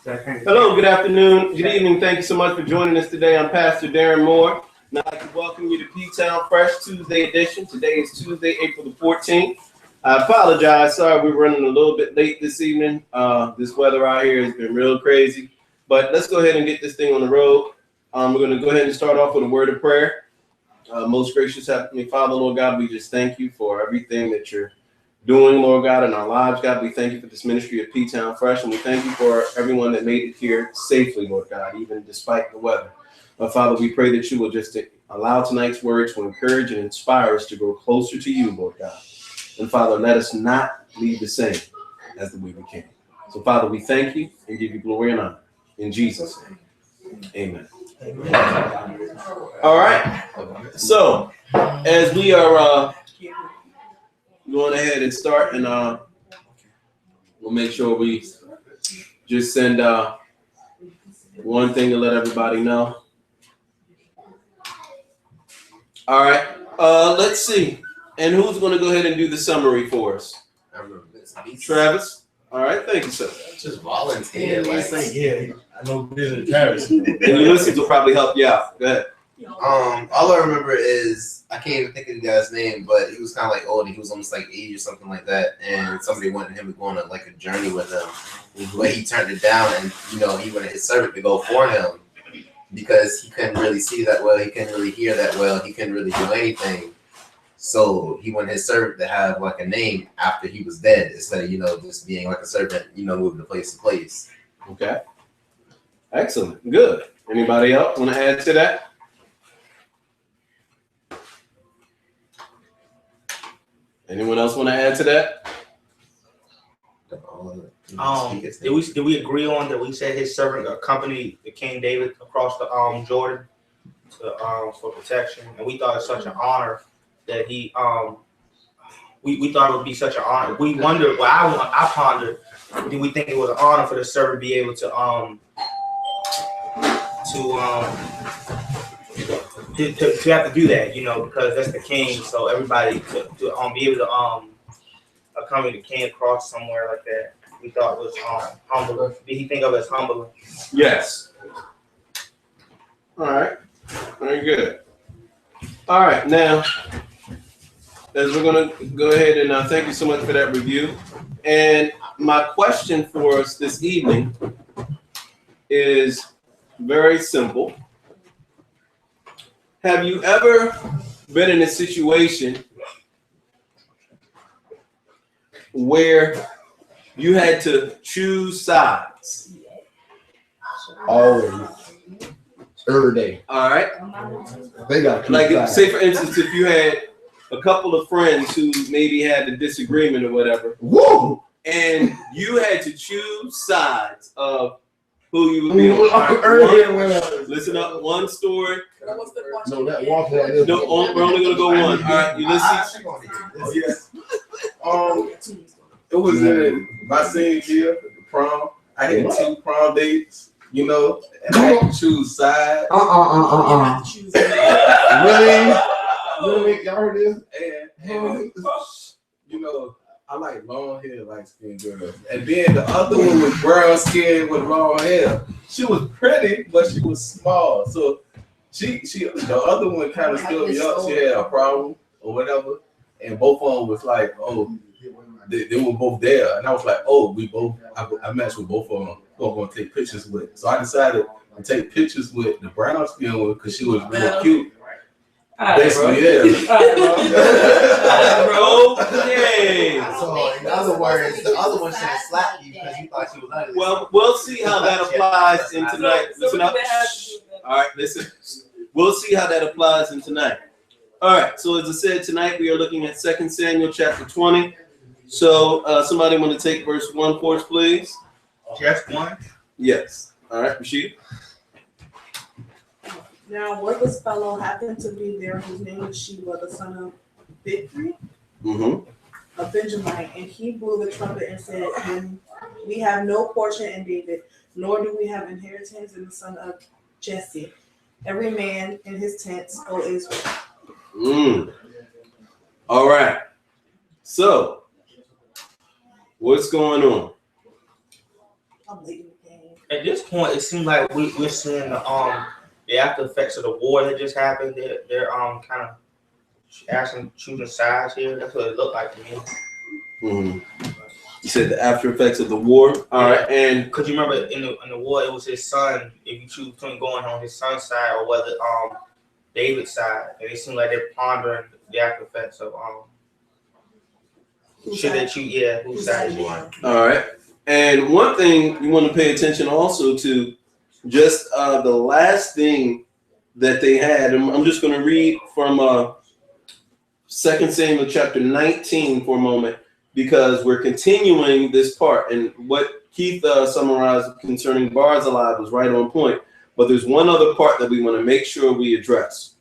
Hello, good afternoon, good evening. Thank you so much for joining us today. I'm Pastor Darren Moore, and I'd like to welcome you to PTownFresh Tuesday edition. Today is Tuesday, April the 14th. I apologize. Sorry, we're running a little bit late this evening. This weather out here has been real crazy, but let's go ahead and get this thing on the road. We're going to go ahead and start off with a word of prayer. Most gracious Heavenly Father, Lord God, we just thank you for everything that you're doing, Lord God, in our lives. God, we thank you for this ministry of PTownFresh, and we thank you for everyone that made it here safely, Lord God, even despite the weather. Father, we pray that you will just allow tonight's word to encourage and inspire us to grow closer to you, Lord God. And Father, let us not leave the same as the way we came. So, Father, we thank you and give you glory and honor. In Jesus' name, amen. All right. So, as we are going ahead and start, and we'll make sure we just send one thing to let everybody know. All right. Let's see. And who's going to go ahead and do the summary for us? Travis. All right. Thank you, sir. Just volunteer. Yeah, I know business Travis. And Ulysses will probably help you out. Go ahead. All I remember is I can't even think of the guy's name, but he was kind of like old. He was almost like 80 or something like that, and somebody wanted him to go on a journey with him, but he turned it down, and he wanted his servant to go for him because he couldn't really see that well, he couldn't really hear that well, he couldn't really do anything. So he wanted his servant to have like a name after he was dead instead of just being like a servant, moving to place. Okay. Excellent. Good. Anybody else want to add to that? Anyone else want to add to that? Did we agree on that? We said his servant accompanied the King David across the Jordan to for protection, and we thought it was such an honor that he we thought it would be such an honor. We wondered. Well, I pondered. Did we think it was an honor for the servant to be able to have to do that, because that's the king. So everybody to be able to accompany the king across somewhere like that, we thought was humbling. Did he think of it as humbling? Yes. All right. Very good. All right. Now, as we're going to go ahead and thank you so much for that review. And my question for us this evening is very simple. Have you ever been in a situation where you had to choose sides? Always. Every day. All right. They got like, sides. say for instance, if you had a couple of friends who maybe had a disagreement or whatever, whoa, and you had to choose sides of who you would be on. Listen up. One story. No, that walk like this. No, we're only gonna go one. All right, Ulysses. It was in my senior year, the prom. I had 2 prom dates, and I had to choose sides. Really? Y'all heard this? And I like long hair, light skinned girls. And then the other one was brown skin with long hair. She was pretty, but she was small. So the other one kind of stood me up. She had a problem or whatever. And both of them was like, oh, they were both there. And I was like, oh, I matched with both of them. Who I'm going to take pictures with. So I decided to take pictures with the brown skin one because she was real cute. Basically, yeah. Okay. So in other words, the other one should have slapped you because you thought she was ugly. Well, we'll see how that applies in tonight. Listen up. All right, listen. We'll see how that applies in tonight. All right. So as I said, tonight we are looking at 2 Samuel chapter 20. So somebody want to take verse 1 for us, please? Just one? Yes. All right, Rashid. Now, worthless fellow happened to be there whose name was Sheba, the son of Bichri, a Benjamite, and he blew the trumpet and said, we have no portion in David, nor do we have inheritance in the son of Jesse. Every man in his tents, O Israel. All right. So, what's going on? I'm late in the game. At this point, it seems like we're seeing the after effects of the war that just happened. They're kind of asking choosing sides here. That's what it looked like to me. Mm-hmm. You said the after effects of the war. All right, and because you remember in the war, it was his son. If you choose between going on his son's side or whether David's side, and it seems like they're pondering the after effects of should they choose whose side you want. All right, and one thing you want to pay attention also to, just the last thing that they had. I'm just going to read from 2 Samuel chapter 19 for a moment, because we're continuing this part, and what Keith summarized concerning Barzillai was right on point. But there's one other part that we want to make sure we address.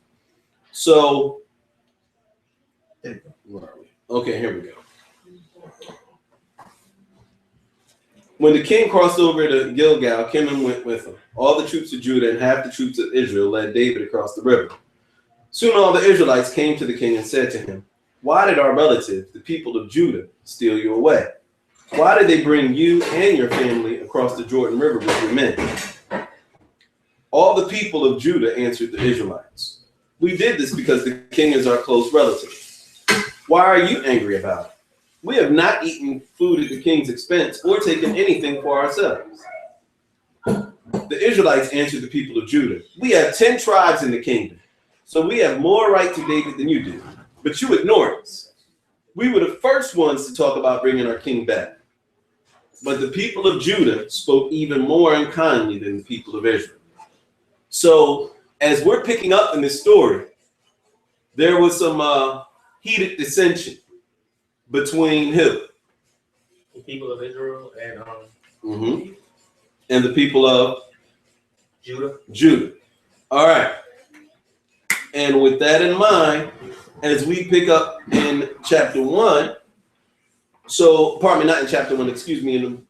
So, where are we? Okay, here we go. When the king crossed over to Gilgal, Kiman went with him. All the troops of Judah and half the troops of Israel led David across the river. Soon all the Israelites came to the king and said to him, "Why did our relatives, the people of Judah, steal you away? Why did they bring you and your family across the Jordan River with your men?" All the people of Judah answered the Israelites, "We did this because the king is our close relative. Why are you angry about it? We have not eaten food at the king's expense or taken anything for ourselves." The Israelites answered the people of Judah, "We have 10 tribes in the kingdom, so we have more right to David than you do. But you ignore us. We were the first ones to talk about bringing our king back." But the people of Judah spoke even more unkindly than the people of Israel. So, as we're picking up in this story, there was some heated dissension between who? The people of Israel And the people of Judah. All right. And with that in mind, as we pick up in chapter 1, so, pardon me, not in chapter 1, excuse me, in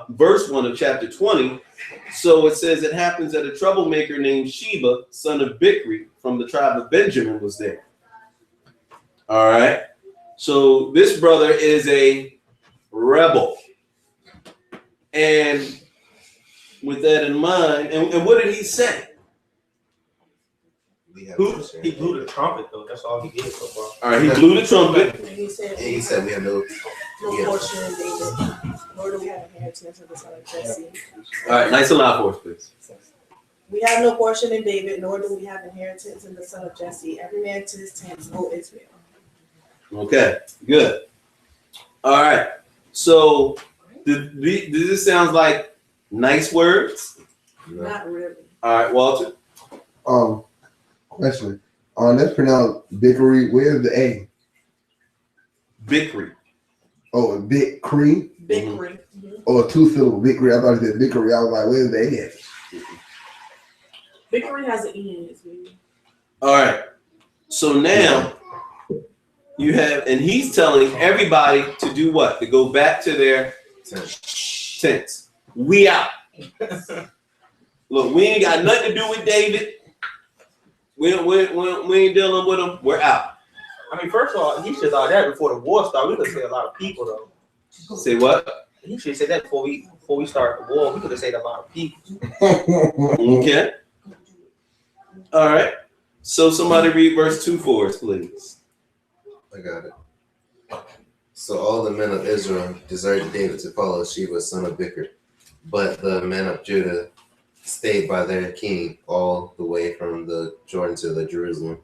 verse 1 of chapter 20. So it says, "It happens that a troublemaker named Sheba, son of Bichri, from the tribe of Benjamin, was there." All right. So this brother is a rebel. And with that in mind, and what did he say? He blew the trumpet though. That's all he did so far. All right, he blew the trumpet. And he said we have no portion in David, nor do we have inheritance of the son of Jesse. All right, nice and loud for us, please. We have no portion in David, nor do we have inheritance in the son of Jesse. Every man to his tents, O Israel. Okay, good. All right. So, did this sounds like nice words? Not really. All right, Walter. Question. That's pronounced Bickery. Where's the A? Bichri. Oh, Bickery. Bickering. Oh, a 2-syllable Bickery. I thought it said Bickery. I was like, where's the A at? Bickering has an E in it, baby. All right. So now you have, and he's telling everybody to do what? To go back to their tents. We out. Look, we ain't got nothing to do with David. We ain't dealing with him. We're out. I mean, first of all, he should have thought that before the war started. We could have said a lot of people though. Say what? He should have said that before we started the war. We could have said a lot of people. Okay. All right. So somebody read verse 2 for us, please. I got it. So all the men of Israel deserted David to follow Sheba, son of Bichri, but the men of Judah stayed by their king all the way from the Jordan to the Jerusalem.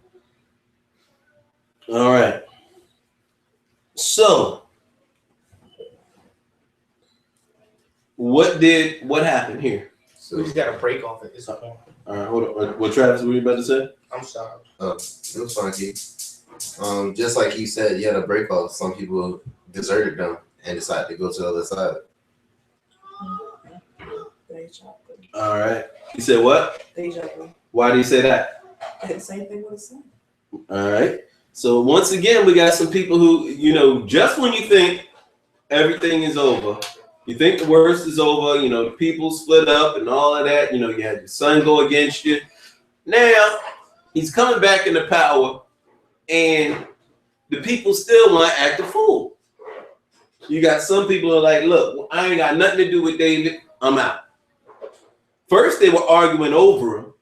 All right. So, what happened here? So We just got to break off at this point. All right, hold on. What Travis were you about to say? I'm sorry. it was funky. Just like you said, you had a break off. Some people deserted them and decided to go to the other side. All right. He said what? Why do you say that? The same thing with the son. All right. So once again, we got some people who, just when you think everything is over, you think the worst is over, the people split up and all of that, you had your son go against you. Now, he's coming back into power, and the people still want to act a fool. You got some people who are like, look, I ain't got nothing to do with David. I'm out. First, they were arguing over him,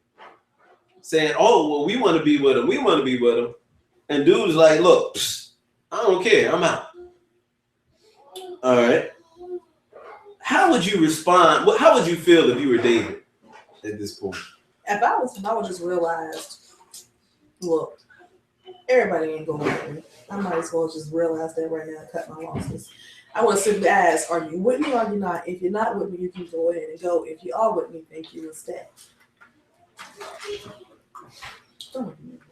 saying, "Oh, well, we want to be with him. We want to be with him." And dude's like, "Look, I don't care. I'm out." All right. How would you respond? How would you feel if you were David at this point? If I was him, I would just realize, look, everybody ain't going with me. I might as well just realize that right now and cut my losses. I would simply ask, are you with me or are you not? If you're not with me, you can go ahead and go. If you are with me, thank you instead.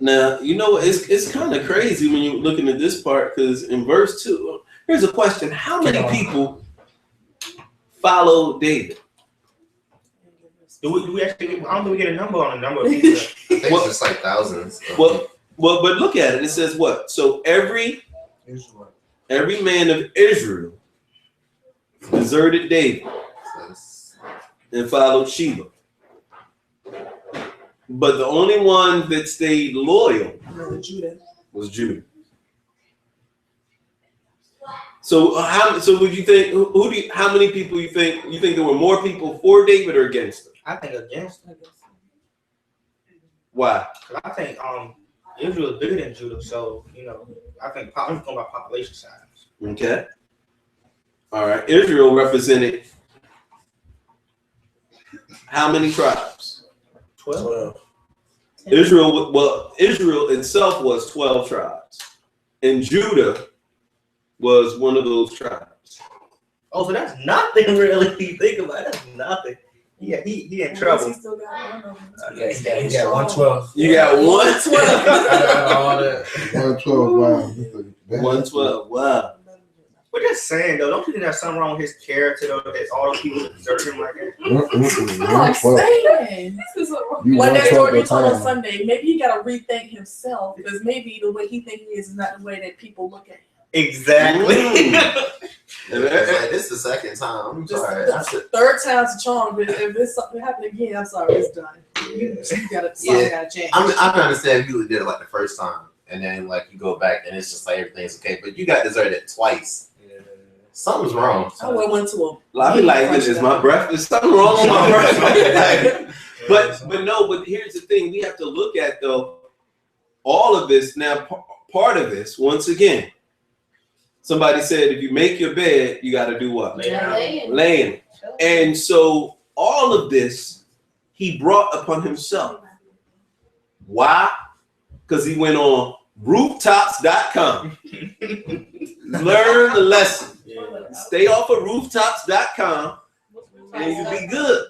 Now, you know, it's kind of crazy when you're looking at this part, because in verse 2, here's a question. How many people follow David? Do we actually? I don't think we get a number on the number of people. I think it's just like thousands. Well, but look at it. It says what? So every man of Israel deserted David and followed Sheba. But the only one that stayed loyal was Judah. So so would you think? How many people you think there were more people for David or against him? I think against him. Why? I think Israel is bigger than Judah, so I think I'm going by population size. Okay. All right. Israel represented how many tribes? 12. Israel itself was 12 tribes, and Judah was one of those tribes. Oh, so that's nothing really. If you think about it, that's nothing. Yeah, he in trouble. He still got one of them. He got 112. You got 112. 112. Wow. 112. Wow. But just saying though, don't you think there's something wrong with his character though? That all the people desert him like that. I'm saying, this is what that story you told on Sunday. Maybe he got to rethink himself, because maybe the way he thinks he is not the way that people look at him. Exactly. This is the second time. I'm sorry. That's the third time's a charm. But if it's something happen again, I'm sorry, it's done. You gotta change. I can understand if you did it like the first time, and then like you go back and it's just like everything's okay. But you got deserted twice. Something's wrong. I went to him. I'll be like, is my breath? Is something wrong with my breath? But here's the thing: we have to look at though all of this. Now, part of this, once again, somebody said if you make your bed, you got to do what? Lay in it. And so all of this he brought upon himself. Why? Because he went on rooftops.com. Learn the lesson. Stay off of rooftops.com and you'll be good.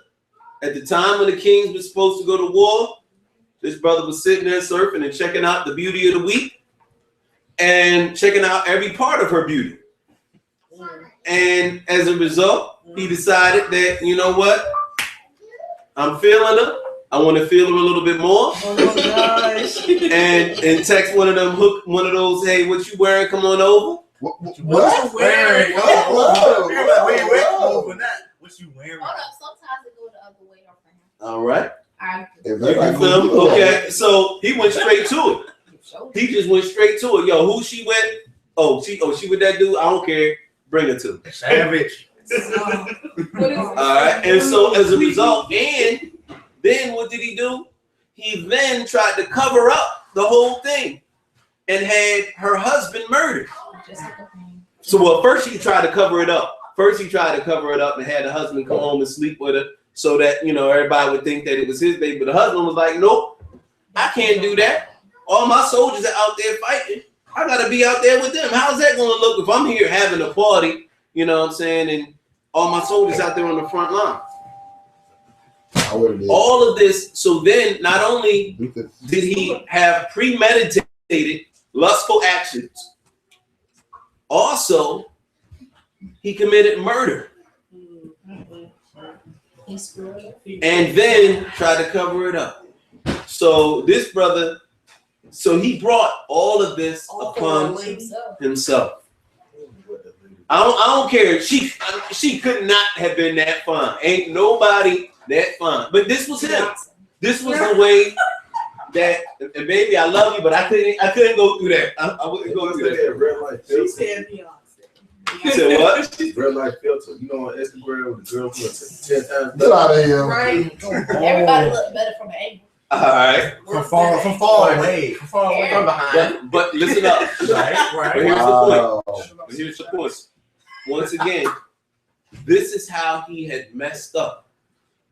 At the time when the kings were supposed to go to war, this brother was sitting there surfing and checking out the beauty of the week and checking out every part of her beauty. And as a result, he decided that, you know what? I'm feeling her. I want to feel her a little bit more. Oh my gosh. and text one of those, hey, what you wearing? Come on over. What? What you wearing? Whoa. What you wearing? Hold up. Sometimes it go the other way. All right. If Okay, so he went straight to it. He just went straight to it. Yo, who she with? She with that dude? I don't care. Bring her to me. Savage. All right. And so as a result, and then what did he do? He then tried to cover up the whole thing and had her husband murdered. So first he tried to cover it up. And had the husband come home and sleep with her so that, everybody would think that it was his baby. But the husband was like, nope, I can't do that. All my soldiers are out there fighting. I got to be out there with them. How's that going to look if I'm here having a party, you know what I'm saying, and all my soldiers out there on the front line? All of this, so then not only did he have premeditated lustful actions, also he committed murder. And then tried to cover it up. So this brother, he brought all of this upon himself. I don't care. She could not have been that fine. Ain't nobody that fine. But this was him. This was the way that, and baby, I love you, but I couldn't go through that. I wouldn't go through that. She said Beyonce. You said what? Real life filter. You know, on Instagram with the girl who 10 times. Get out of here. Right. Everybody look better from an angle. All right. From far away. From far away. From behind. But listen up. Right. But here's Wow. the point. But here's the point. Once again, this is how he had messed up.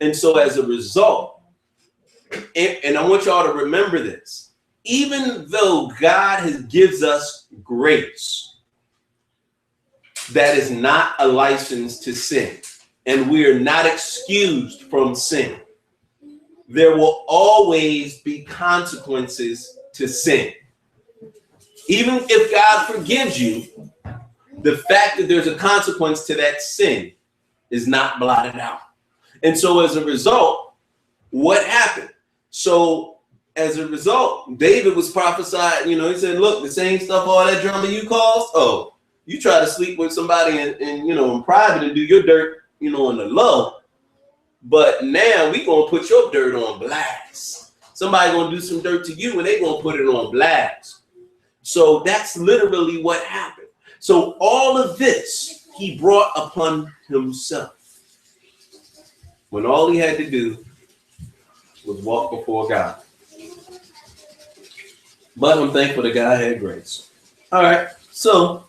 And so as a result, and I want y'all to remember this, even though God gives us grace, that is not a license to sin. And we are not excused from sin. There will always be consequences to sin. Even if God forgives you, the fact that there's a consequence to that sin is not blotted out. And so as a result, what happened? So as a result, David was prophesied, he said, look, the same stuff, all that drama you caused, oh, you try to sleep with somebody in private and do your dirt, on the low. But now we gonna put your dirt on blast. Somebody gonna do some dirt to you and they gonna put it on blast. So that's literally what happened. So all of this he brought upon himself when all he had to do was walk before God. But I'm thankful that God had grace. All right, so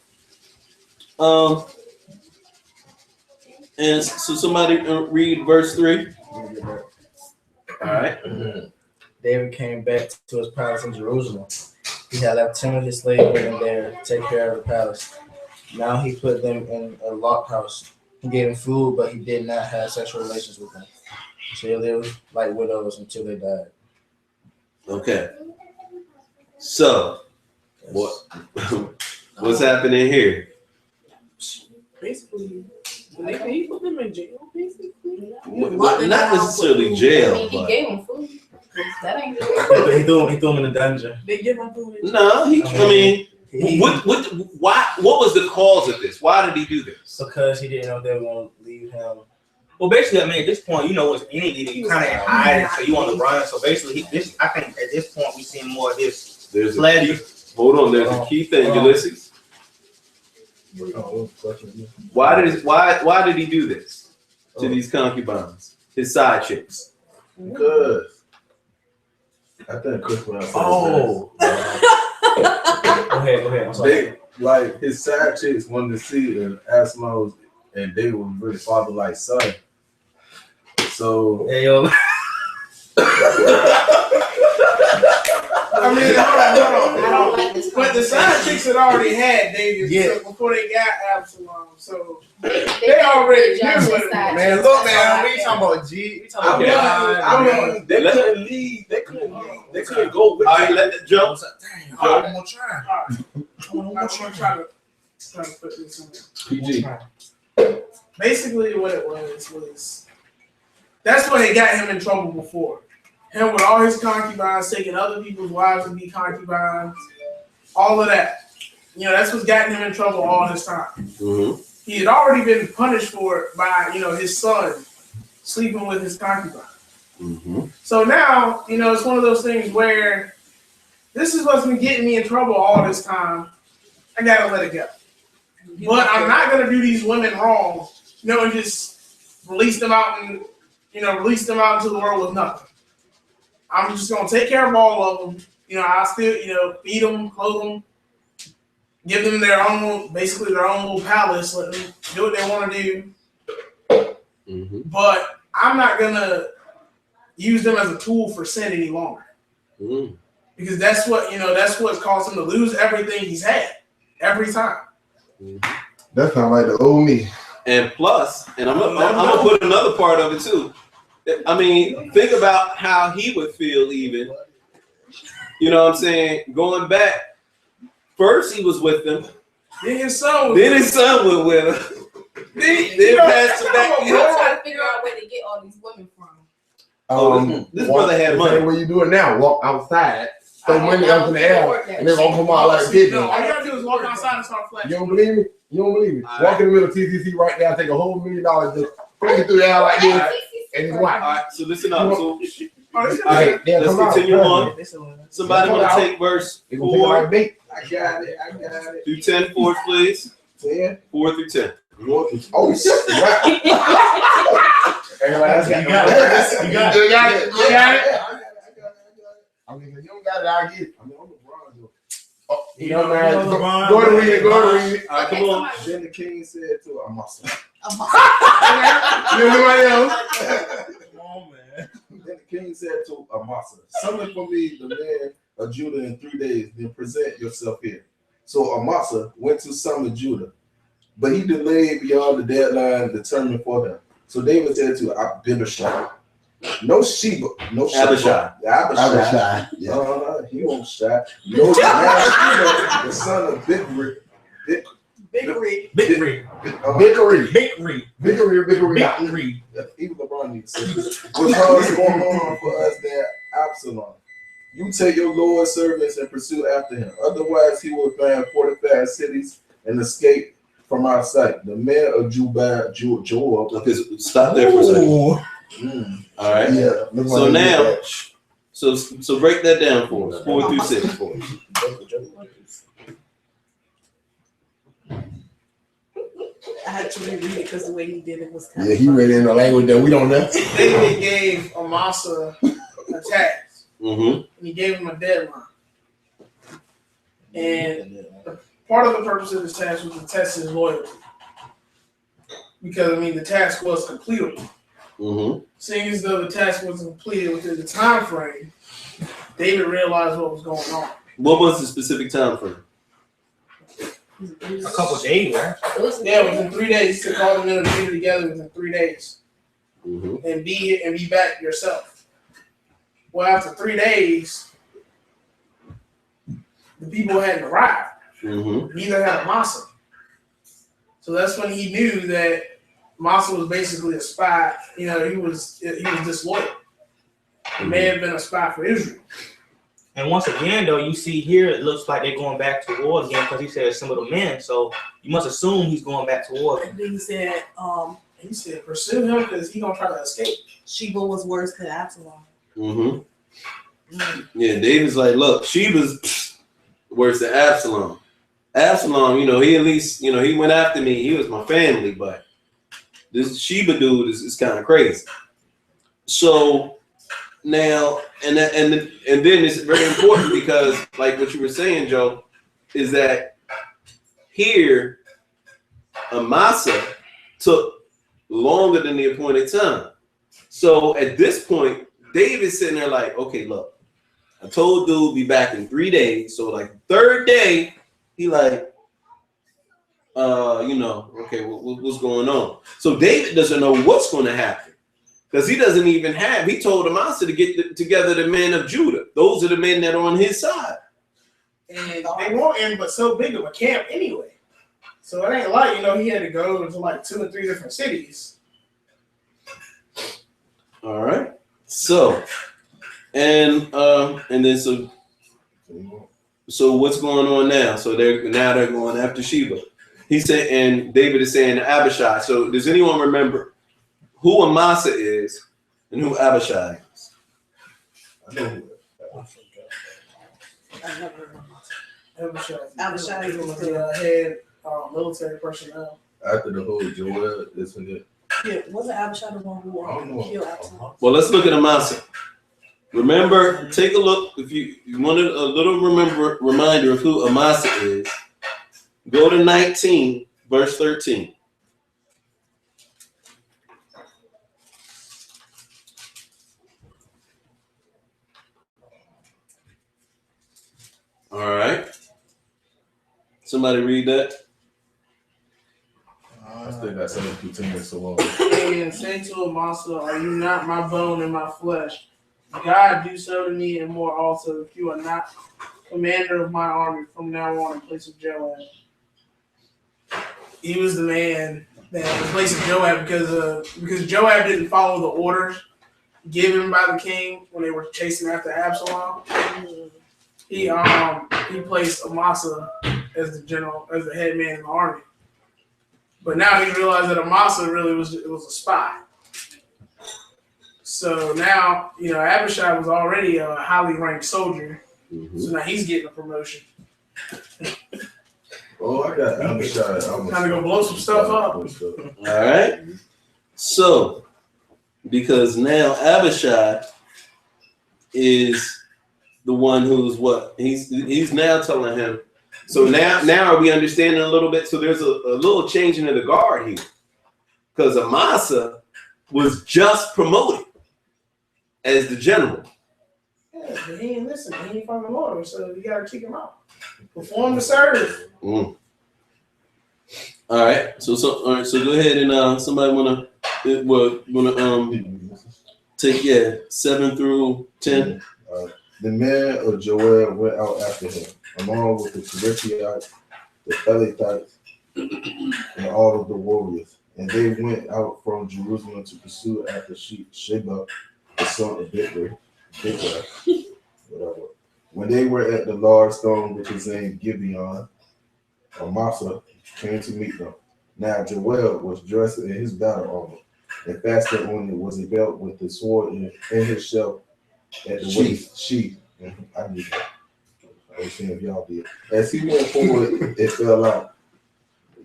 and so somebody read verse 3. All right. David came back to his palace in Jerusalem. He had left 10 of his slave women there to take care of the palace. Now he put them in a locked house. He gave them food, but he did not have sexual relations with them. So they lived like widows until they died. Okay. So what's happening here? Basically, he put them in jail, basically. Not necessarily jail, He but gave him food. That ain't He threw him in the dungeon. They give him food. no. What was the cause of this? Why did he do this? Because he didn't know they were going to leave him. Well, basically, at this point, it's anything you kind of hide, so you on the run. So basically, I think at this point we see more of this. There's pleasure. Hold on, there's a key thing, Ulysses. Why did he do this to these concubines, his side chicks? Because I think Chris went outside. Oh. Go ahead. I'm sorry. Like his side chicks wanted to see and Asmos and David was really father like son. So Hey, yo. I mean, hold I don't like this. on. But the side chicks had already had David before they got Absalom, so they already knew it. Man, look, man, we talking about G. We talking about I mean, they couldn't leave. They couldn't go with All right, let it jump. Dang, I'm gonna try. I'm gonna try to put this in PG. there. Basically, what it was that's what had got him in trouble before. Him with all his concubines, taking other people's wives to be concubines, all of that. That's what's gotten him in trouble all this time. Mm-hmm. He had already been punished for it by, his son sleeping with his concubine. Mm-hmm. So now, it's one of those things where this is what's been getting me in trouble all this time. I gotta let it go. But I'm not gonna do these women wrong, and just release them out and, release them out into the world with nothing. I'm just gonna take care of all of them. I still, feed them, clothe them, give them their own little palace, let them do what they want to do. Mm-hmm. But I'm not gonna use them as a tool for sin any longer. Mm-hmm. Because that's what's caused him to lose everything he's had every time. That sounds like the old me. And plus, and I'm gonna put another part of it too. I mean, think about how he would feel even. You know what I'm saying? Going back, first he was with them. Then his son went with him. Then passed it back. I'm trying to figure out where to get all these women from. This brother had money. What you doing now? Walk outside, throw money up in the air, and then gonna come out like this. No, all you gotta do is walk outside and start flashing. You don't believe me? You don't believe me? Walk in the middle of TCC right now, take a whole $1 million, just fling it through the air like this, and just watch. All right, so listen up. So, all Okay, right, let's continue on. Somebody want to take verse 4 like bait. I got it. through 10 for us, please. 10. 4 through 10. Oh, shit. Everybody else got You got it. You got it. You got it. You got it. I mean, if you don't got it, I'll get it. I mean, I'm LeBron, though. Oh, You know, man. Go to read it. Go to read it. All right, come on. Then the king said to Amasa. Anybody else? Come on, man. Then the king said to Amasa, summon for me the man of Judah in 3 days, then present yourself here. So Amasa went to summon Judah, but he delayed beyond the deadline determined for him. So David said to Abishai, no Sheba, no Abishai. Abishai. Yeah. He won't shy. No Sheba, the son of Bigri. Biggery. Victory. Vickery. Victory. Vickery. Vickery. Victory. Even LeBron needs to say this. What's going on for us there, Absalom? You take your Lord's servants and pursue after him. Otherwise, he will find fortified cities and escape from our sight. The man of Joab. Okay, so stop there for a second. All right. Yeah. So now, so break that down for us. 4 through 6 for us. I had to reread it because the way he did it was kind Yeah, of he read it in a language that we don't know. David gave Amasa a task, Mm-hmm. and he gave him a deadline. And part of the purpose of this task was to test his loyalty. Because, I mean, the task was completable. Mm-hmm. Seeing as though the task was completed within the time frame, David realized what was going on. What was the specific time frame? A couple days, right? Yeah, within 3 days, he took all the men of Judah together within 3 days. Mm-hmm. And be back yourself. Well, after 3 days, the people hadn't arrived. Mm-hmm. Neither had Amasa. So that's when he knew that Amasa was basically a spy. You know, he was disloyal. He may have been a spy for Israel. And once again, though, you see here, it looks like they're going back to war again because he said some of the men. So you must assume he's going back to war. And then he said, pursue him because he's gonna try to escape. Sheba was worse than Absalom. Mm-hmm. Yeah, David's like, look, Sheba's worse than Absalom. Absalom, you know, he at least, you know, he went after me. He was my family, but this Sheba dude is kind of crazy. So now, and then it's very important because, like what you were saying, Joe, is that here Amasa took longer than the appointed time. So at this point, David's sitting there like, okay, look, I told dude be back in 3 days. So like third day, he like, you know, okay, what's going on? So David doesn't know what's going to happen. Because he doesn't even have, he told Amasa to get together the men of Judah. Those are the men that are on his side. And they weren't in but so big of a camp anyway. So it ain't like, you know, he had to go to like 2 or 3 different cities. All right. So, and then so what's going on now? So they're going after Sheba. He said, and David is saying to Abishai. So does anyone remember who Amasa is and who Abishai is? I know who I never heard of Absalom. Abishai was the head military personnel. after the whole Joel, this and that. Yeah, wasn't Abishai the one who I don't know. killed Absalom? Well, let's look at Amasa. Remember, take a look. If you wanted a little reminder of who Amasa is, go to 19, verse 13. All right. Somebody read that. I still got 72 minutes so long. And say to Amasa, are you not my bone and my flesh? God do so to me and more also if you are not commander of my army from now on in place of Joab. He was the man that in place of Joab because Joab didn't follow the orders given by the king when they were chasing after Absalom. He placed Amasa as the general, as the head man in the army. But now he realized that Amasa really was a spy. So now, Abishai was already a highly ranked soldier. Mm-hmm. So now he's getting a promotion. Oh, I got Abishai. Time to go blow some stuff up. All right. So, because now Abishai is the one who's what? He's now telling him. So now are we understanding a little bit? So there's a little changing of the guard here. Because Amasa was just promoted as the general. Yeah, but he ain't listen. He ain't from the Lord, so you gotta kick him out. Perform the service. All right. So all right. So go ahead and somebody wanna take 7 through 10. The men of Joel went out after him, along with the Cherethites, the Pelethites, and all of the warriors. And they went out from Jerusalem to pursue after Sheba, the son of Bikri, whatever. When they were at the large stone, which is named Gibeon, Amasa came to meet them. Now Joel was dressed in his battle armor, and fastened on it was a belt with the sword in his shelf at the waist sheath. I knew that. I was saying if y'all did. As he went forward, it fell out.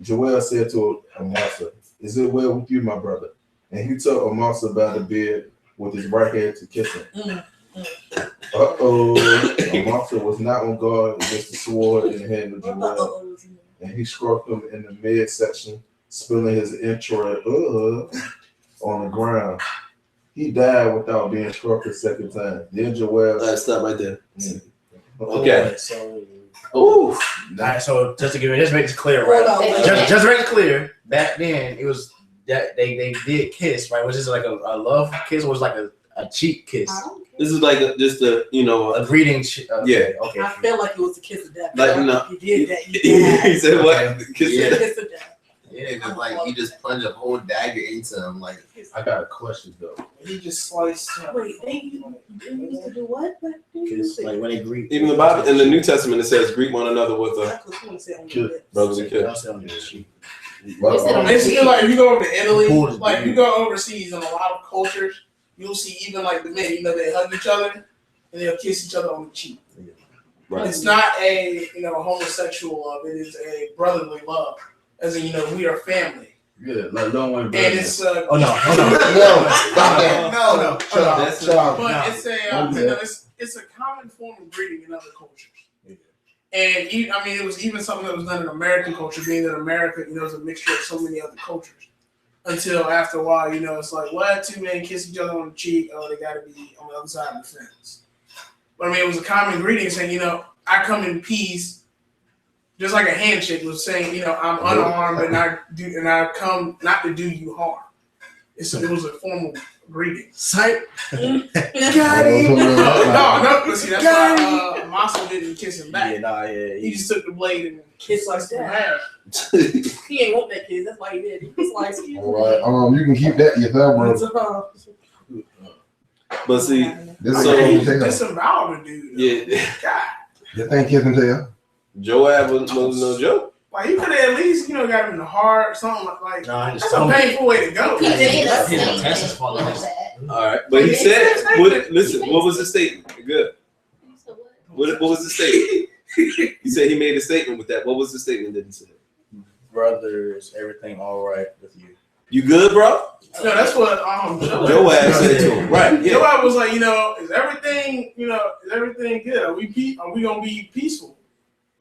Joel said to Amasa, "Is it well with you, my brother?" And he took Amasa by the beard with his right hand to kiss him. Amasa was not on guard against the sword in the hand of Joel, and he struck him in the midsection, spilling his entrail on the ground. He died without being struck a second time. Then Joel. Stop right there. Okay. Ooh. Alright, so just to make it clear, right? Just to make it clear, back then it was that they did kiss, right? Was this like a love kiss, or was it like a cheek kiss? This is like just a greeting. Yeah. Okay. I feel like it was a kiss of death. Like no. You did that. You He said what? Kiss of death. Yeah, because like you just plunge a whole dagger into him. Like, I got a question though. He just sliced. Wait, they used to do what? Kiss, like when they greet. Even the Bible in the New Testament it says greet one another with a brothers and kids. It's still like if you go over to Italy, like you go overseas in a lot of cultures, you'll see even like the men, they hug each other and they'll kiss each other on the cheek. Right. It's not a homosexual love; it is a brotherly love. As in, we are family. Yeah, like don't want to. And it's no. But it's a common form of greeting in other cultures. Yeah. And it was even something that was done in American culture, being that America, is a mixture of so many other cultures. Until after a while, it's like, what? Two men kiss each other on the cheek. Oh, they got to be on the other side of the fence. But it was a common greeting saying, I come in peace. Just like a handshake was saying, I'm unarmed and I come not to do you harm. It was a formal greeting. Sight. Got him. No. See, that's why Amasa didn't kiss him back. He just took the blade and kissed like that. He ain't want that kid. That's why he did. He was like, all right. You can keep that yourself, bro. But see, this about a dude. Yeah. God. You think kissing tail? Joab was no joke. Like you could have at least, got him in the heart, something like that's a painful way to go. All right, but he said, what was the statement? Good. What was the statement? He said he made a statement with that. What was the statement that he said? Brother, is everything all right with you? You good, bro? No, that's what Joab said to him. Right. Yeah. Joab was like, is everything good? Are we gonna be peaceful?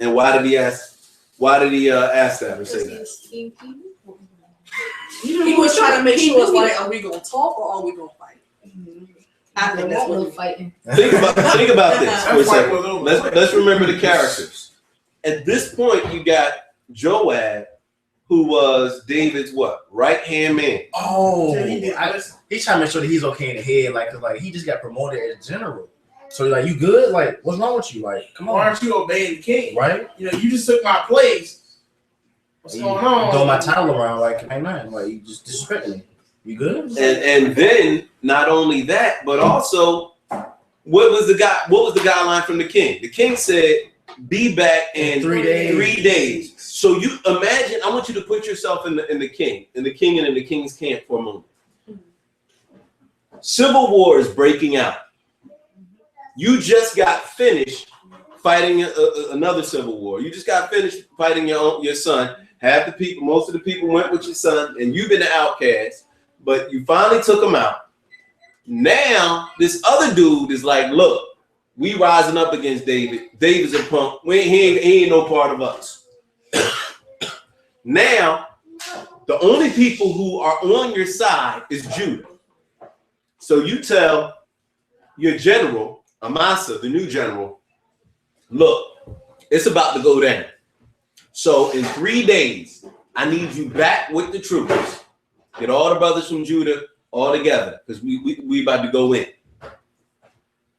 And why did he ask? Why did he ask that or say that? He was trying to make sure it's like, are we gonna talk or are we gonna fight? I think that's what we're fighting. Think about this for a second. Let's remember the characters. At this point, you got Joab, who was David's what? Right-hand man. Oh, he's trying to make sure that he's okay in the head, cause he just got promoted as general. So you good? What's wrong with you? Come on. Why aren't you obeying the king? Right? You just took my place. What's going on? Throw my title around ain't nothing. You just disrespecting me. You good? And then not only that, but also what was the guideline from the king? The king said, "Be back in 3 days." 3 days. So you imagine. I want you to put yourself in the king and in the king's camp for a moment. Civil war is breaking out. You just got finished fighting another civil war. You just got finished fighting your son. Half the people, most of the people went with your son, and you've been the outcast, but you finally took him out. Now, this other dude is like, look, we rising up against David. David's a punk. He ain't no part of us. Now, the only people who are on your side is Judah. So you tell your general, Amasa, the new general, look, it's about to go down. So in 3 days, I need you back with the troops. Get all the brothers from Judah all together, because we about to go in.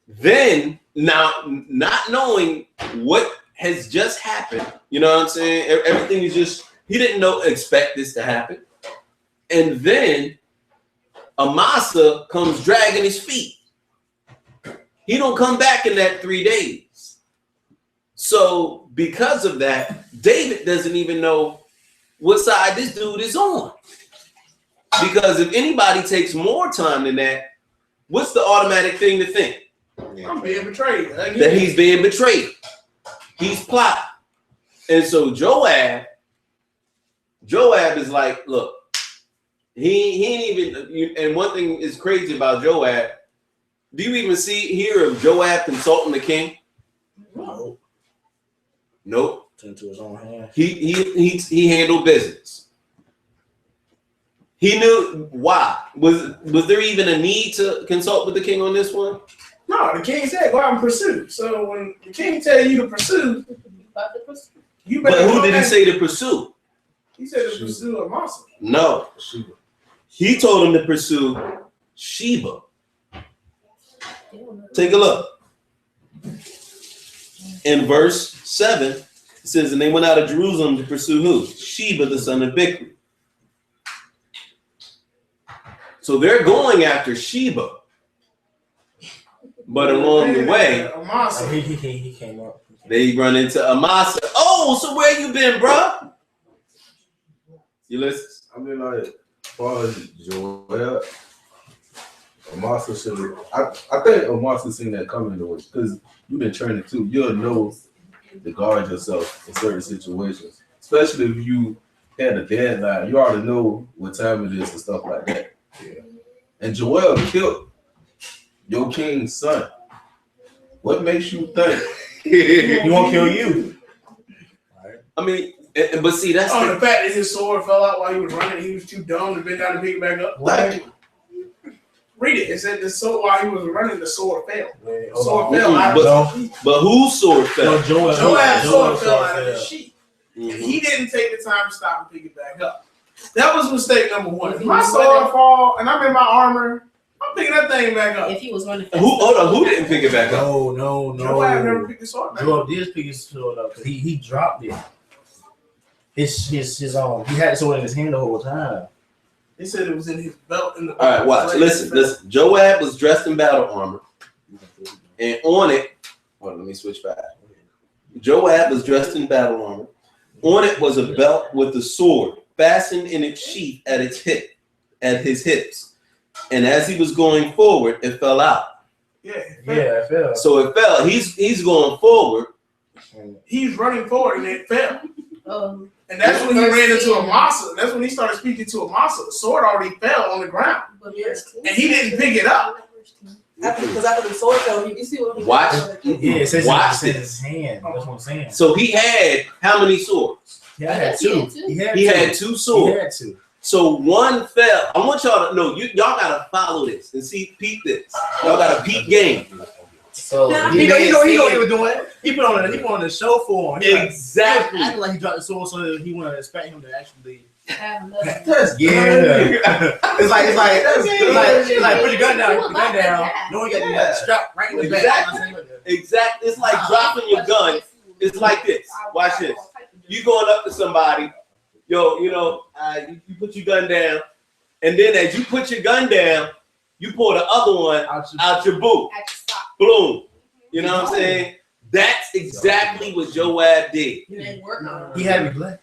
Then, now, not knowing what has just happened, you know what I'm saying? Everything is just, he didn't expect this to happen. And then Amasa comes dragging his feet. He don't come back in that 3 days. So because of that, David doesn't even know what side this dude is on. Because if anybody takes more time than that, what's the automatic thing to think? I'm being betrayed. That he's being betrayed. He's plotting. And so Joab is like, look, he ain't even, and one thing is crazy about Joab. Do you even hear of Joab consulting the king? No. Nope. Into his own hand. He handled business. He knew why. Was there even a need to consult with the king on this one? No, the king said go out and pursue. So when the king tell you to pursue, you better. But who did he say to pursue? He said to pursue Amasa. No. He told him to pursue Sheba. Take a look. In verse 7, it says, and they went out of Jerusalem to pursue who? Sheba, the son of Bichri. So they're going after Sheba. But along the way, he came up. They run into Amasa. Oh, so where you been, bro? You listen? I mean, like, as far as Joel, Amasa should have. I think Amasa seen that coming though, because you've been training too. You'll know to guard yourself in certain situations, especially if you had a deadline. You already know what time it is and stuff like that. Yeah. And Joel killed your king's son. What makes you think he won't kill you? I mean, but see, that's the fact that his sword fell out while he was running. He was too dumb to bend down and pick it back up. What? Read it. It said the sword while he was running, the sword fell. Wait, the sword fell out of his sheath. But whose sword fell? No, Joab's sword fell out of his sheath. Mm-hmm. And he didn't take the time to stop and pick it back up. That was mistake number one. If my sword fall and I'm in my armor, I'm picking that thing back up. If he was running Who didn't pick it back up? No. Joab never picked his sword back up. Joab did pick his sword up. He dropped it. He had the sword in his hand the whole time. They said it was in his belt. In the All right, watch. Listen. Joab was dressed in battle armor, and on it, let me switch back. Joab was dressed in battle armor. On it was a belt with a sword fastened in its sheath at his hips. And as he was going forward, it fell out. Yeah, it fell. So it fell. He's going forward. He's running forward, and it fell. And that's when he ran into Amasa. That's when he started speaking to Amasa. The sword already fell on the ground. And he didn't pick it up. Because after the sword fell, you see what he Watch. Yeah, it says Watch in his hand. That's what I'm saying. So he had how many swords? Yeah, I had two. He had two swords. He had two. So one fell. I want y'all to know, y'all gotta follow this and peep this. Y'all gotta peep game. So he know what he was doing. He put on the show for him. Exactly. Acting like he dropped the sword so that he wanted to expect him to actually. That's It's like put your gun down. Put the gun down. No one got the strap right in the back. Exactly. It's like dropping your gun. It's like this. Watch this. You going up to somebody, you put your gun down, and then as you put your gun down, you pull the other one out your boot. Boom. You know what I'm saying? That's exactly what Joab did. He had me black.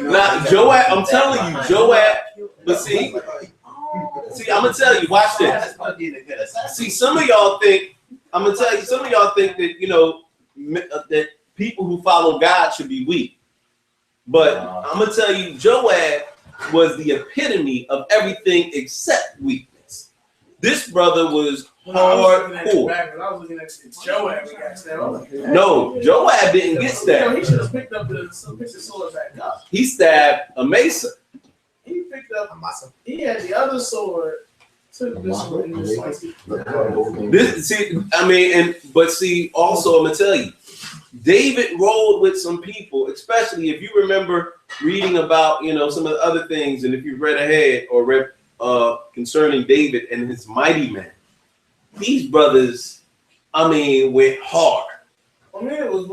Now, Joab, I'm telling you, Joab, but see, See, I'm gonna tell you. Watch this. See, some of y'all think. I'm gonna tell you. Some of y'all think that that people who follow God should be weak. But I'm gonna tell you, Joab was the epitome of everything except weakness. This brother was hardcore. I was looking at Joab got stabbed. No, Joab didn't get stabbed. He should have picked up the sword back up. He stabbed Amasa. He picked up. He had the other sword. Took this one and just But see, also I'm gonna tell you, David rolled with some people, especially if you remember reading about some of the other things, and if you've read ahead or read concerning David and his mighty men. These brothers, went hard. It was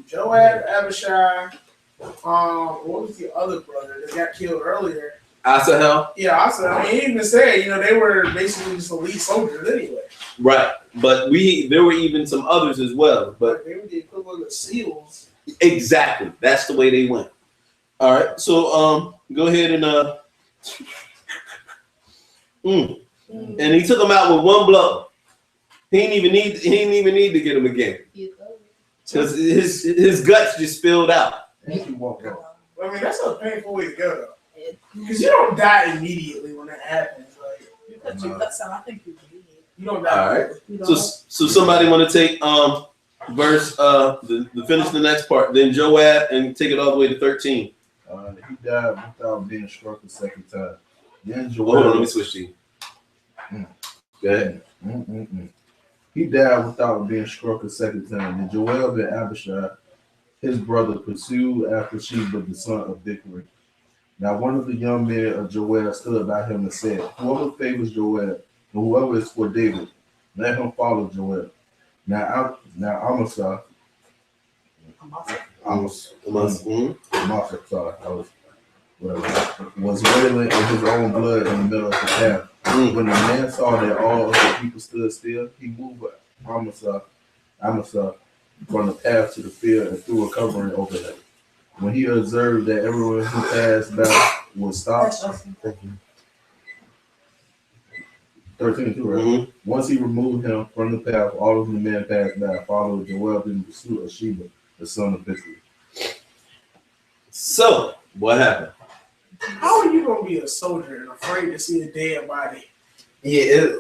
Joab, Abishai, what was the other brother that got killed earlier? Asahel? Yeah, Asahel. He even said, they were basically just elite soldiers anyway. Right, but there were even some others as well. But they were the equivalent of SEALs. Exactly, that's the way they went. All right, so go ahead and and he took him out with one blow. He didn't even need to get him again, because his guts just spilled out. That's a painful way to go, though. Because you don't die immediately when that happens. Like, you cut your guts out, I think you bleed. You don't die. All right. So somebody want to take verse the finish the next part, then Joab, and take it all the way to 13. He died without being struck a second time. Then Joab. Hold on, let me switch to you. Go ahead. He died without being struck a second time. Then Joab and Abishai, his brother, pursued after Sheba, the son of Bichri. Now one of the young men of Joab stood by him and said, "Whoever favors Joab, and whoever is for David, let him follow Joab." Now Amasa, was wailing in his own blood in the middle of the path. When the man saw that all of the people stood still, he moved Amasa from the path to the field and threw a covering over him. When he observed that everyone who passed by was stopped, 13, right? Once he removed him from the path, all of the men passed by, followed Joab in pursuit of Sheba, the son of Bichri. So, what happened? How are you gonna be a soldier and afraid to see a dead body? Yeah,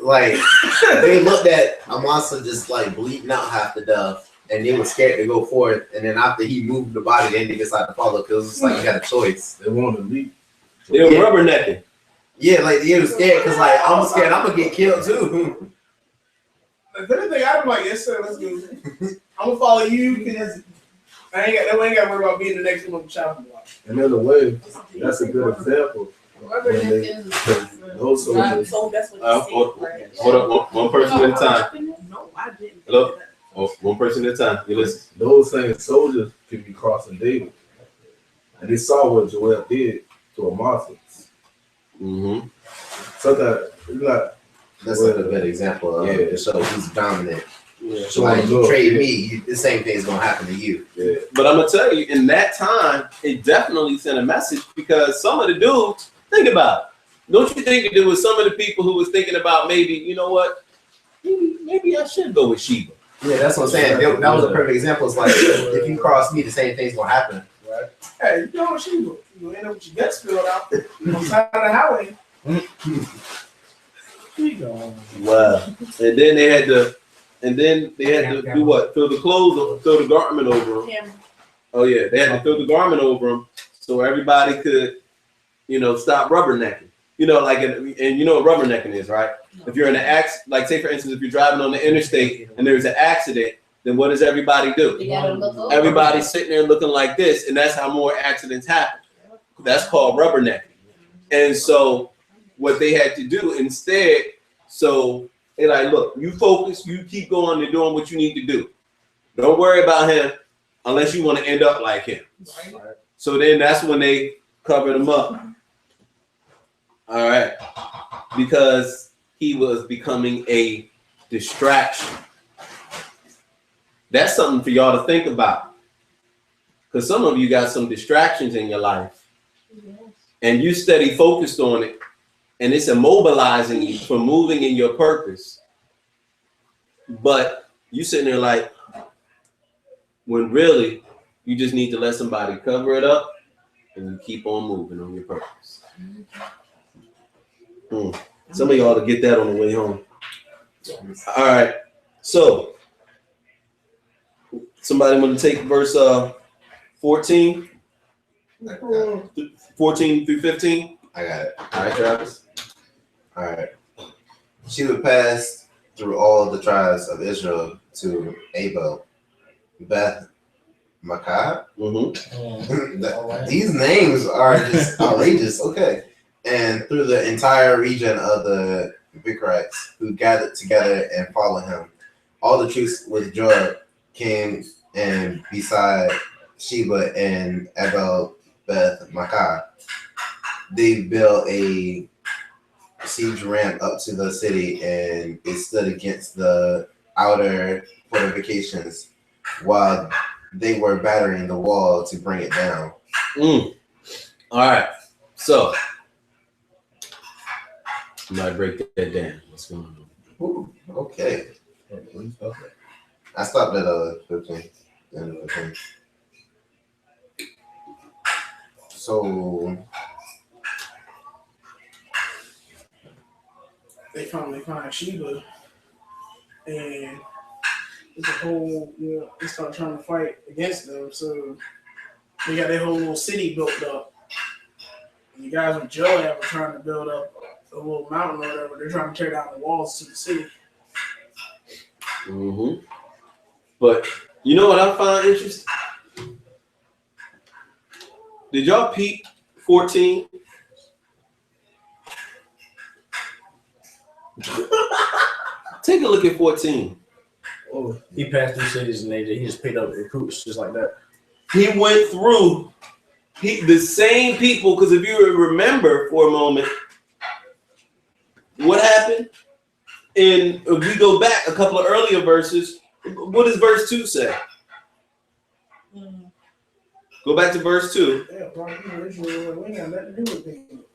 they looked at Amasa just like bleeding out half to death, and they were scared to go forth. And then after he moved the body, then they decided to follow because it's like you had a choice. They wanted to leave. They were rubbernecking. Yeah, like they were scared because I'm scared I'm gonna get killed too. If anything, I'd be like, yes sir, let's go. I'm gonna follow you because I ain't got to worry about being the next one on the chopping block. And in a way, that's a good example. Those soldiers. Hold up, one person at a time. No, I didn't. Hello? One person at a time. You listen. Those same soldiers could be crossing David. And they saw what Joel did to Amasa. So that's like a good example of it shows he's dominant. Yeah. So like you trade me, the same thing is gonna happen to you. Yeah. But I'm gonna tell you, in that time, it definitely sent a message because some of the dudes, think about it. Don't you think there was some of the people who was thinking about maybe, you know what, maybe I should go with Sheba. Yeah, that's what I'm saying. That was a perfect example. It's like if you cross me, the same thing's gonna happen. Right? Hey, you know what Sheba? You end up with your guts filled out on the side of the highway. Wow. And then they had to do what? Throw the clothes, throw the garment over them. Oh yeah, they had to throw the garment over them so everybody could, stop rubbernecking. And you know what rubbernecking is, right? If you're in an accident, like say for instance, if you're driving on the interstate and there's an accident, then what does everybody do? Everybody's sitting there looking like this, and that's how more accidents happen. That's called rubbernecking. And so what they had to do instead, so they're like, look, you focus, you keep going and doing what you need to do. Don't worry about him unless you want to end up like him. So then that's when they covered him up. All right. Because he was becoming a distraction. That's something for y'all to think about. Because some of you got some distractions in your life. And you steady focused on it. and it's immobilizing you from moving in your purpose. But you sitting there like, when really you just need to let somebody cover it up and you keep on moving on your purpose. Some of y'all ought to get that on the way home. All right. So somebody want to take verse 14? 14 through 15? I got it. All right, Travis. All right. Sheba passed through all the tribes of Israel to Abel, Beth Makkah. These names are just outrageous. Okay. And through the entire region of the Bikrites, who gathered together and followed him. All the troops with Joab came and beside Sheba and Abel Beth Makkah. They built a siege ramp up to the city, and it stood against the outer fortifications while they were battering the wall to bring it down. All right. So I might break that down. What's going on? Ooh, okay. I stopped at 15. End of 15. So they find Sheba, and it's a whole, they start trying to fight against them. So they got their whole little city built up. And the guys with Joab are trying to build up a little mountain or whatever. They're trying to tear down the walls to the city. But you know what I find interesting? Did y'all peep 14? Take a look at 14. Oh, he passed through cities and he just picked up recruits just like that. He went through the same people, because if you remember for a moment, what happened? And if we go back a couple of earlier verses, what does verse 2 say? Go back to verse 2.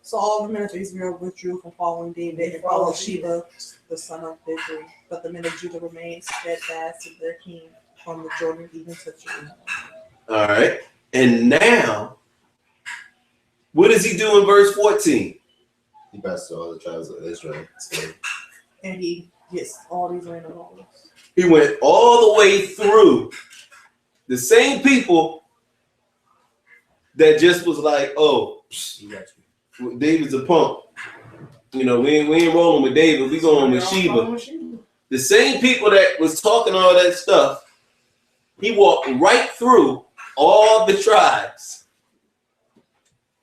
So all the men of Israel withdrew from following David and followed Sheba, the son of Bichri. But the men of Judah remained steadfast to their king from the Jordan even to Jerusalem. All right. And now, what does he do in verse 14? he passed through all the tribes of Israel. And he gets all these random holders. He went all the way through the same people that just was like, oh, David's a punk. We ain't rolling with David. We going with Sheba. The same people that was talking all that stuff, he walked right through all the tribes.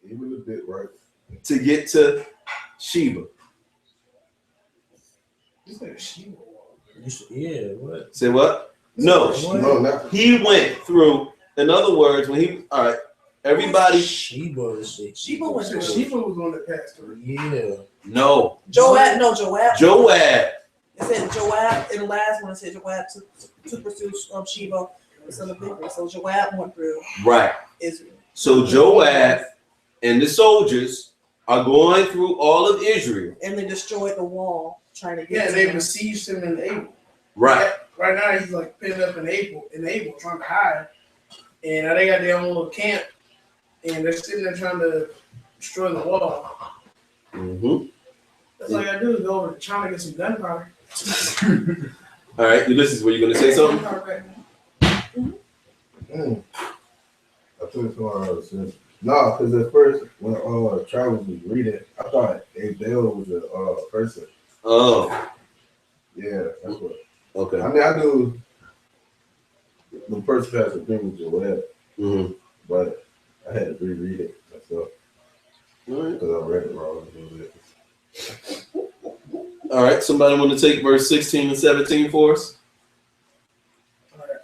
Even a bit, right? To get to Sheba. You said Sheba. Yeah, what? Say what? No, not he went through. In other words, everybody. Sheba went through. Sheba was on the pass through. Yeah. No. Joab. Joab. It said Joab. In the last one, it said Joab to pursue Sheba, the son of Bichri. So Joab went through. Right. Israel. So Joab and the soldiers are going through all of Israel. And they destroyed the wall trying to get. Yeah, to they him. besieged him in Abel. Right. Right now he's like pinned up in Abel, trying to hide. And now they got their own little camp, and they're sitting there trying to destroy the wall. Mm-hmm. That's all I gotta do is go over to China and get some gunpowder. All right, Ulysses, were you going to say something? I took it from no, because at first when Travis was reading, I thought Abel was a person. Oh. Yeah, that's what. Okay. I mean, I knew the person has agreement with Joab, but I had to reread it myself because I read it wrong a little bit. All right, somebody want to take verse 16 and 17 for us?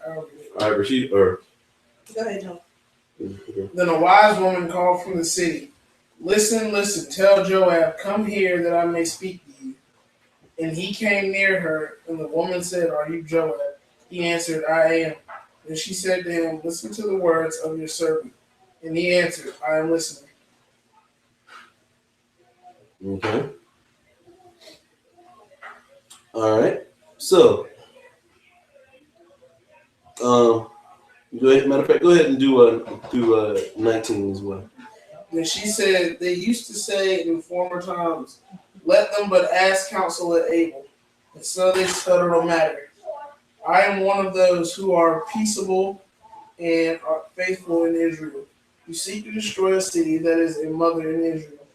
All right, Rashid, or Go ahead, John. Then a wise woman called from the city, Listen, tell Joab, come here that I may speak to you. And he came near her, and the woman said, Are you Joab? He answered, I am. And she said to him, Listen to the words of your servant. And he answered, I am listening. okay. All right. So, go ahead. Matter of fact, go ahead and do 19 as well. Then she said, they used to say in former times, let them but ask counsel at Abel, and so they stutter no matter. I am one of those who are peaceable and are faithful in Israel. You seek to destroy a city that is a mother in Israel.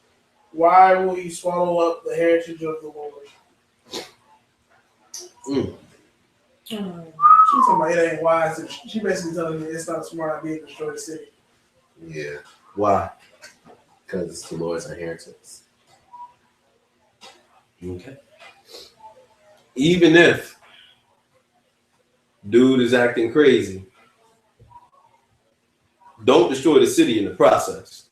Why will you swallow up the heritage of the Lord? She's talking about it ain't wise. She basically telling me it's not a smart idea to destroy the city. Yeah, Why? because it's the Lord's inheritance. Okay. Even if dude is acting crazy, don't destroy the city in the process.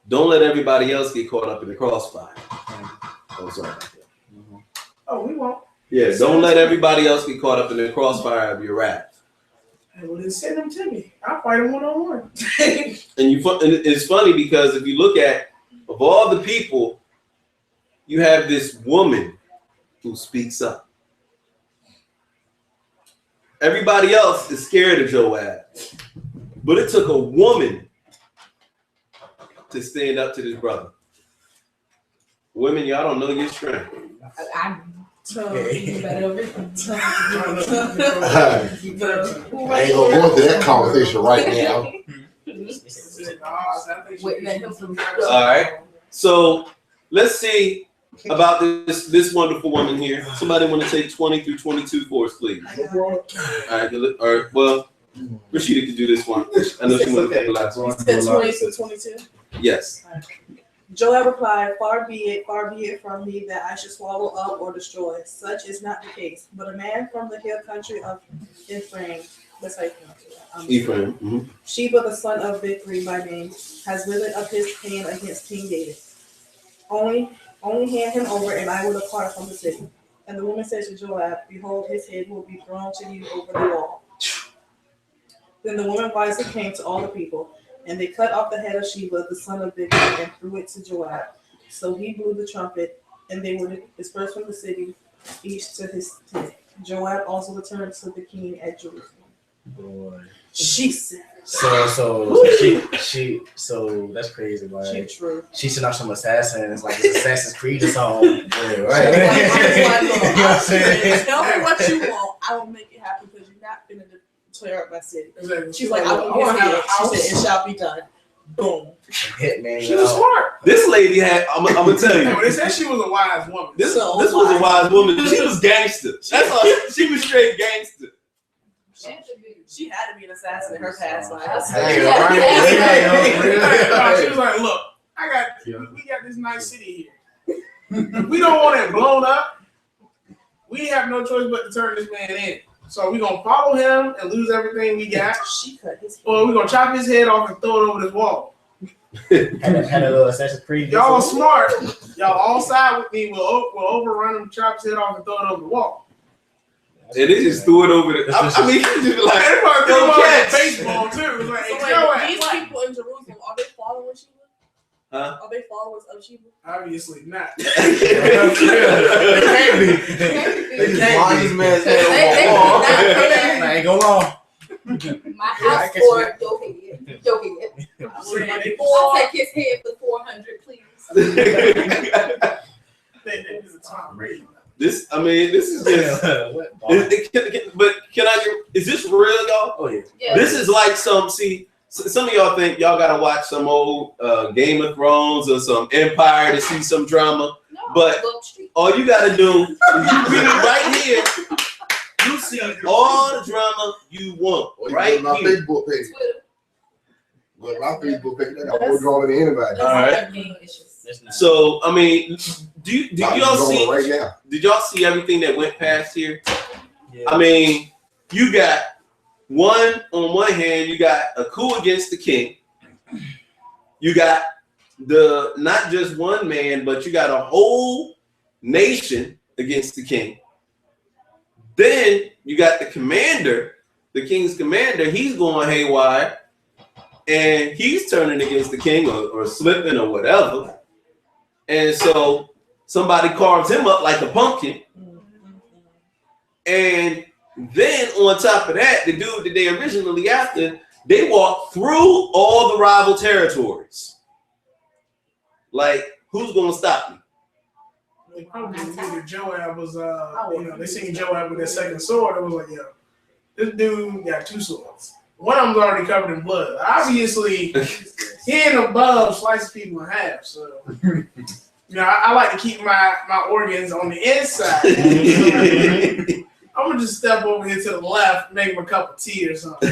Don't let everybody else get caught up in the crossfire. Oh, sorry. Oh, we won't. Yeah, don't let everybody else get caught up in the crossfire of your wrath. Hey, well, then send them to me. I'll fight them one-on-one. And it's funny because if you look at, of all the people, you have this woman who speaks up. Everybody else is scared of Joab, but it took a woman to stand up to this brother. Women, y'all don't know your strength. So you better I ain't gonna go into that conversation right now. All right. So let's see about this wonderful woman here. Somebody want to take 20 through 22 for us, please. All right. Well, Rashida could do this one. I know she wanted to take the last one. 20 to 22. Yes. Joab replied, far be it from me that I should swallow up or destroy. Such is not the case. But a man from the hill country of Ephraim, that's how you pronounce it. Ephraim. Mm-hmm. Sheba, the son of Bichri by name, has lifted up his hand against King David. Only hand him over, and I will depart from the city. And the woman said to Joab, behold, his head will be thrown to you over the wall. Then the woman wisely came to all the people, and they cut off the head of Sheba, the son of Bichri, and threw it to Joab. So he blew the trumpet, and they were dispersed from the city, each to his tent. Joab also returned to the king at Jerusalem. Boy. She said. So that's crazy, right? True. She sent out some assassins, like it's Assassin's Creed or something. Right. Tell me what you want. I will make it happen because you're not gonna tear up my city. She's like, I want to have a house. She said, it shall be done. Boom. Hitman. She was smart. This lady had. I'm gonna tell you. They said she was a wise woman. This was a wise woman. She was gangster. That's all. She was straight gangster. She had to be an assassin in her past life. She was like, look, we got this nice city here. We don't want it blown up. We have no choice but to turn this man in. So we're going to follow him and lose everything we got. She cut his head. Or we're going to chop his head off and throw it over this wall. Had a little Assassin's Creed. Y'all smart. Y'all all side with me. We'll overrun him, chop his head off, and throw it over the wall. And they just threw it over the. I mean, just like, everybody baseball too. It's like, so these people in Jerusalem, are they following Sheba? Huh? Are they followers of Sheba? Obviously not. They just blind this man's head on the wall. I ain't gonna lie. My house for your head. I'll take his head for 400, please. This is a Tom Brady. This is just. But can I? Is this real, y'all? Oh yeah. This is like some of y'all think y'all gotta watch some old Game of Thrones or some Empire to see some drama. No, but all you gotta do is you read it right here. You see all the drama you want right my here. Facebook page. But my Facebook page, I got more drama than anybody. All right. So I mean, do y'all see? Right now. Did y'all see everything that went past here? Yeah. I mean, you got on one hand, you got a coup against the king. You got not just one man, but you got a whole nation against the king. Then you got the commander, the king's commander, he's going haywire, and he's turning against the king or slipping or whatever. And so somebody carves him up like a pumpkin. And then on top of that, the dude that they originally after, they walk through all the rival territories. Like, who's gonna stop me? They probably figured Joab was, they seen Joab with that second sword. It was like, yo, this dude got 2 swords. One of them's already covered in blood. Obviously, he ain't above slicing people in half. So, I like to keep my organs on the inside. I'm gonna just step over here to the left, make him a cup of tea or something.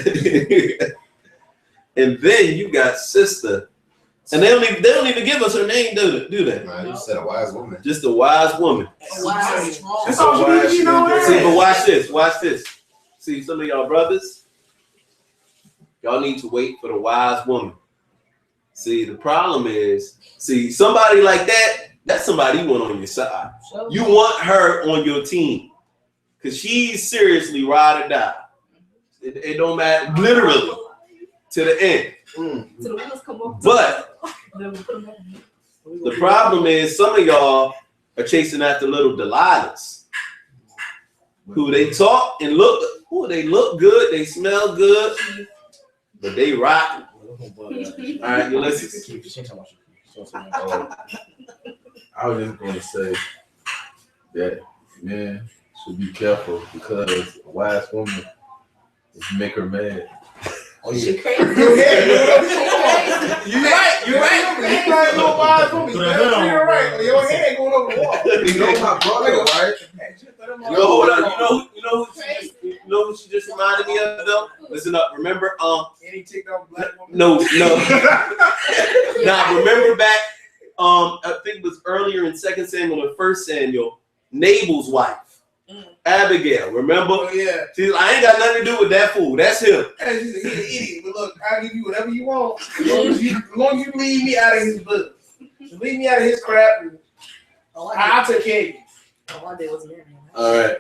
And then you got Sister. And they don't even give us her name, do they? Nah, you said a wise woman. Just a wise woman. Wise. That's all you know. See, but watch this. See, some of y'all brothers, y'all need to wait for the wise woman. See, the problem is, somebody like that, that's somebody you want on your side. You want her on your team. Because she's seriously ride or die. It don't matter, literally, to the end. But the problem is some of y'all are chasing after little Delilahs who they talk and they look good, they smell good, but they rotten. All right, Ulysses. I was just going to say that men should be careful because a wise woman is make her mad. Oh, she crazy. You're right. You like a little wise woman. You're right. Your head going over the wall. You know my brother, right? Hold on. You know who she just reminded me of though? Listen up. Remember, Any ticked off black woman? No. Now remember back, I think it was earlier in 2 Samuel or 1 Samuel, Nabal's wife. Abigail, remember? Oh, yeah. I ain't got nothing to do with that fool. That's him. Hey, he's an idiot. But look, I'll give you whatever you want. As long as you leave me out of his book. Leave me out of his crap. I'll take care of you. All I did was marry him. All right.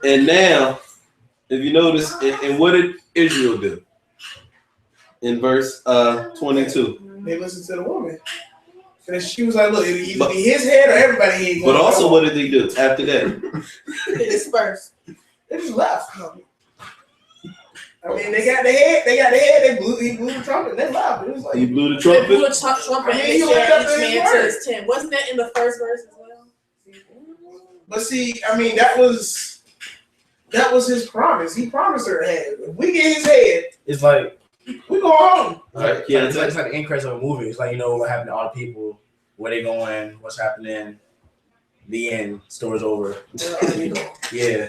And now, if you notice, and what did Israel do? In verse 22. They listened to the woman. And she was like, look, it'll either be his head or everybody's head. But also, what did they do after that? They dispersed. They just left. I mean, they got the head. He blew the trumpet. They left. It was like, He blew the They trumpet. blew a trumpet and they shared each man to his tent. Wasn't that in the first verse as well? But see, I mean, that was his promise. He promised her a head. If we get his head, It's like we go home. Right. it's like the increase of a movie. It's like what happened to all the people, where they going, what's happening, the end, story's over. Yeah.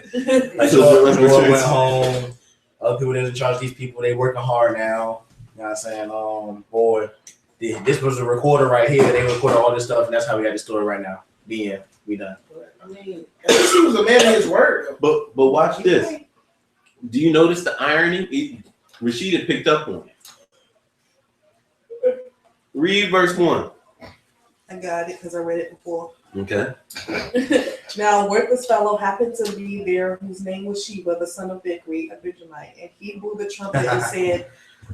Like Joel went home. Other people didn't charge these people. They working hard now. You know what I'm saying? Boy, this was a recorder right here. They recorded all this stuff, and that's how we got the story right now. The end. We done. I mean, at least he was a man of his word. But watch this. Do you notice the irony? Rashida picked up on it. Read verse 1. I got it because I read it before. Okay. Now, a worthless fellow happened to be there whose name was Sheba, the son of Bichri, a Benjamite, and he blew the trumpet and said,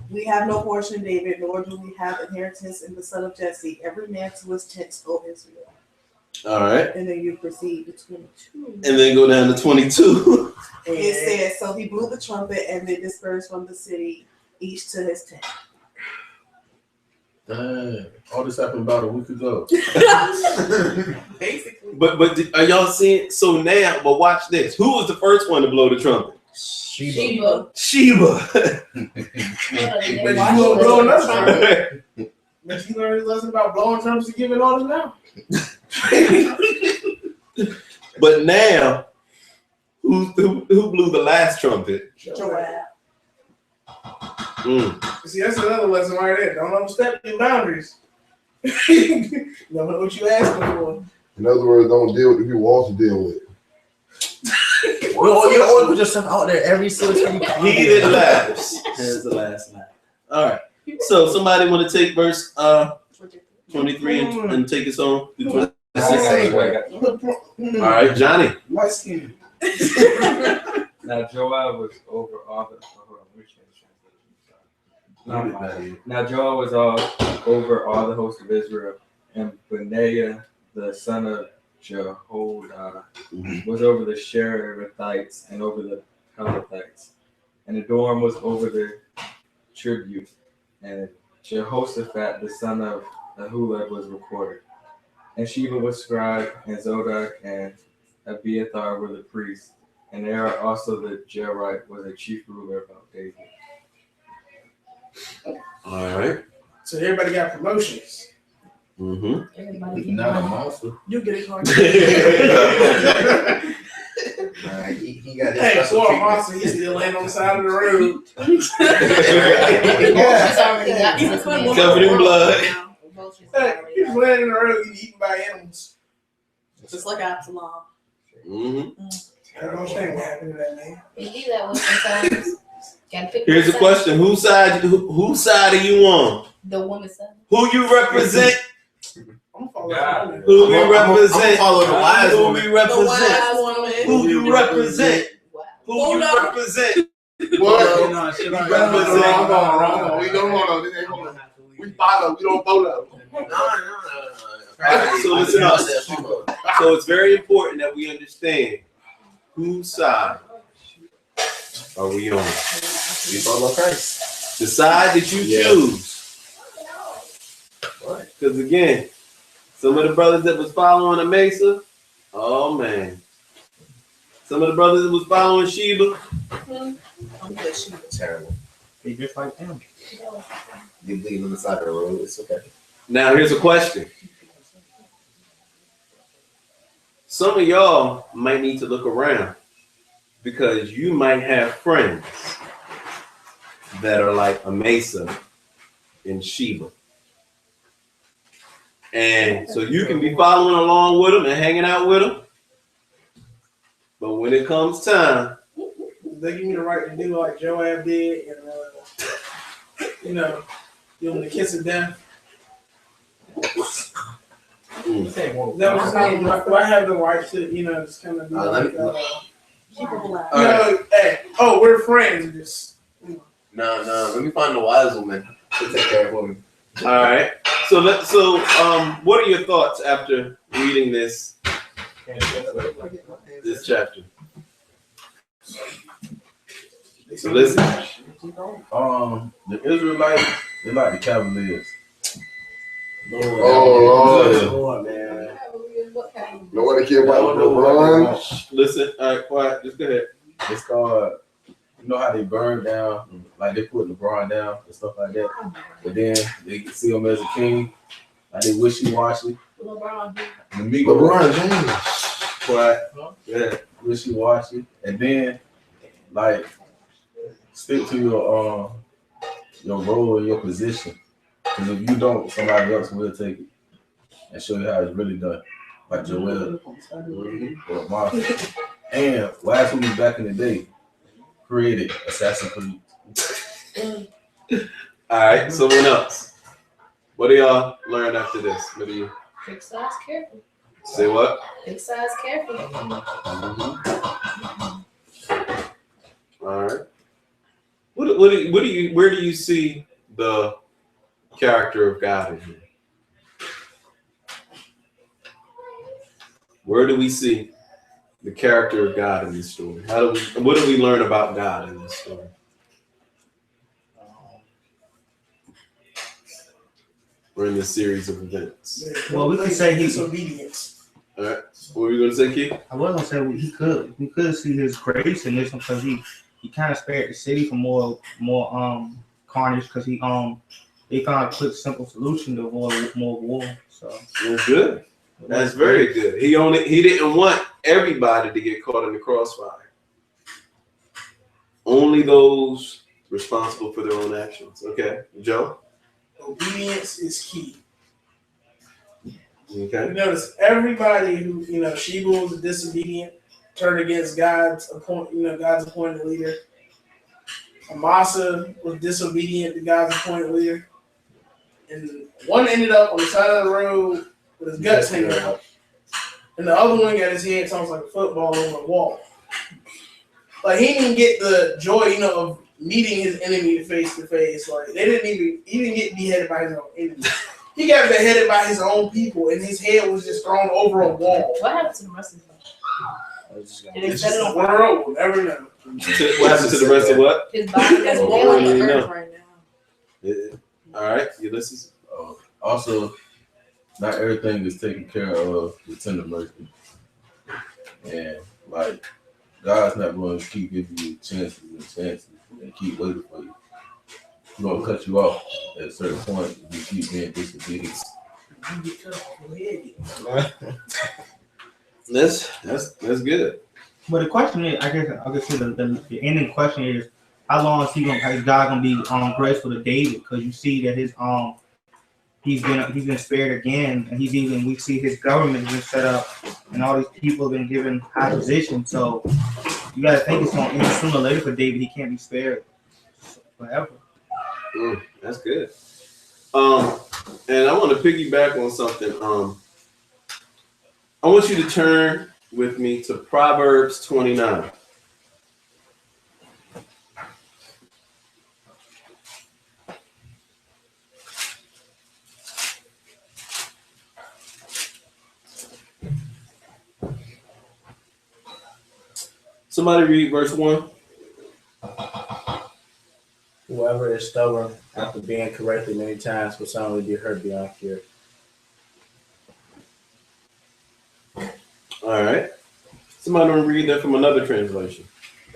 "We have no portion in David, nor do we have inheritance in the son of Jesse. Every man to his tent, O Israel." All right. And then you proceed to 22. And then go down to 22. It says, so he blew the trumpet and they dispersed from the city, each to his tent. Dang, all this happened about a week ago. Basically. But are y'all seeing? So now, but watch this. Who was the first one to blow the trumpet? Sheba. Sheba. But he learned his lesson about blowing trumpets and giving orders now. But now, who blew the last trumpet? Joab. See, that's another lesson right there. Don't overstep your boundaries. You don't know what you asking for. In other words, don't deal with the people you want to deal with. Well, you always put yourself out there every single time. Heated laughs. Here's the last laugh. All right. So somebody want to take verse 23 and take us on to 26. All right, Johnny. Light skin. Now Joab was over all the. Now Joab was over all the host of Israel, and Benaiah the son of Jehoiada was over the Sherefites and over the Pelethites, and Adoram was over the tribute, and Jehoshaphat the son of Ahulad was recorded. And Sheba was scribe, and Zodok and Abiathar were the priests, and Ner also the Jerite was a chief ruler about David. All right. So everybody got promotions. Everybody Not a monster. You get it hard. He got his Hey, special poor treatment. monster, he's still laying on the side of the road. Emotions already got He's a this fun man. one. Covered in blood. Emotions Hey, already he's got laying in the road, he's eaten by animals. Just like Absalom. I don't understand what happened to that man. it. He do that one sometimes. Gotta pick Here's one a question: Whose side are you on? The woman's side. Who you represent? I'm following God. that. Who you I'm gonna represent? follow the wise Who woman. you The represent? wise woman. Who you represent? Wow. Who you Hold up. represent? What? You know, shit like Wrong, represent- wrong. We don't hold on. This ain't hold on. We follow. We don't follow. So listen up. So it's very important that we understand whose side are we on. We follow Christ. The side that you choose. Because again, some of the brothers that was following a Mesa, oh man. Some of the brothers that was following Sheba, I'm good. She was Terrible. They just like them. They bleed on the side of the road. It's okay. now here's a question. Some of y'all might need to look around because you might have friends that are like a Mesa and Sheba. And so you can be following along with them and hanging out with them. But when it comes time, They give me the right to do like Joab did and, give him the kiss of death. That was do I have the right to, just kind of do let me- keep her alive. hey, oh, we're friends. Just, No. Let me find the wise woman to take care of me. all right. So what are your thoughts after reading this chapter? So listen. The Israelites, they like the Cavaliers. Oh, Lord, man. What kind of- no one care about LeBron. Listen. All right, quiet. Just go ahead. It's called, you know how they burn down, like they put LeBron down and stuff like that. But then they see him as a king, like they wishy-washy. LeBron. The Migos, LeBron James. Quiet. Yeah. wishy-washy. And then, like, stick to your role and your position. Because if you don't, somebody else will take it and show you how it's really done. Like Joel or Martha. And last week back in the day, created Assassin's Creed. All right. Someone else. What do y'all learn after this? What do you Big size careful. say? What? Big size careful. All right. Where do you see the character of God in here? Where do we see the character of God in this story? What do we learn about God in this story? Or in this series of events? Well, we could say he's. disobedience. All right. What were you going to say, Keith? I was gonna say we could see his grace in this one because he kind of spared the city from more carnage because they found a quick simple solution to avoid more war. So That's good. That's very good. He didn't want everybody to get caught in the crossfire. Only those responsible for their own actions. Okay, Joe. Obedience is key. Okay. You notice everybody who, Sheba was disobedient, turned against God's appointed leader. Amasa was disobedient to God's appointed leader. And one ended up on the side of the road with his guts hanging out. And the other one got his head sounds like a football on the wall. Like he didn't get the joy, of meeting his enemy face to face. Like he didn't get beheaded by his own enemy. He got beheaded by his own people, and his head was just thrown over a wall. What happened to the rest of them? Did they It's set just it the on fire? world will never know. What happened to the rest of what? His body is Oh, on yeah, the no. earth right now. Yeah. All right, Ulysses. Also, not everything is taken care of with tender mercy. And like, God's not going to keep giving you chances and keep waiting for you. He's going to cut you off at a certain point if you keep being disobedient. That's good. But the question is, I guess the ending question is, how long is God gonna be graceful to David? Because you see that he's been spared again, and we see his government has been set up, and all these people have been given high positions. So you gotta think it's gonna end sooner or later for David. He can't be spared forever. That's good. And I want to piggyback on something. I want you to turn with me to Proverbs 29. Somebody read verse 1. Whoever is stubborn after being corrected many times will suddenly be hurt beyond cure. All right. Somebody want to read that from another translation.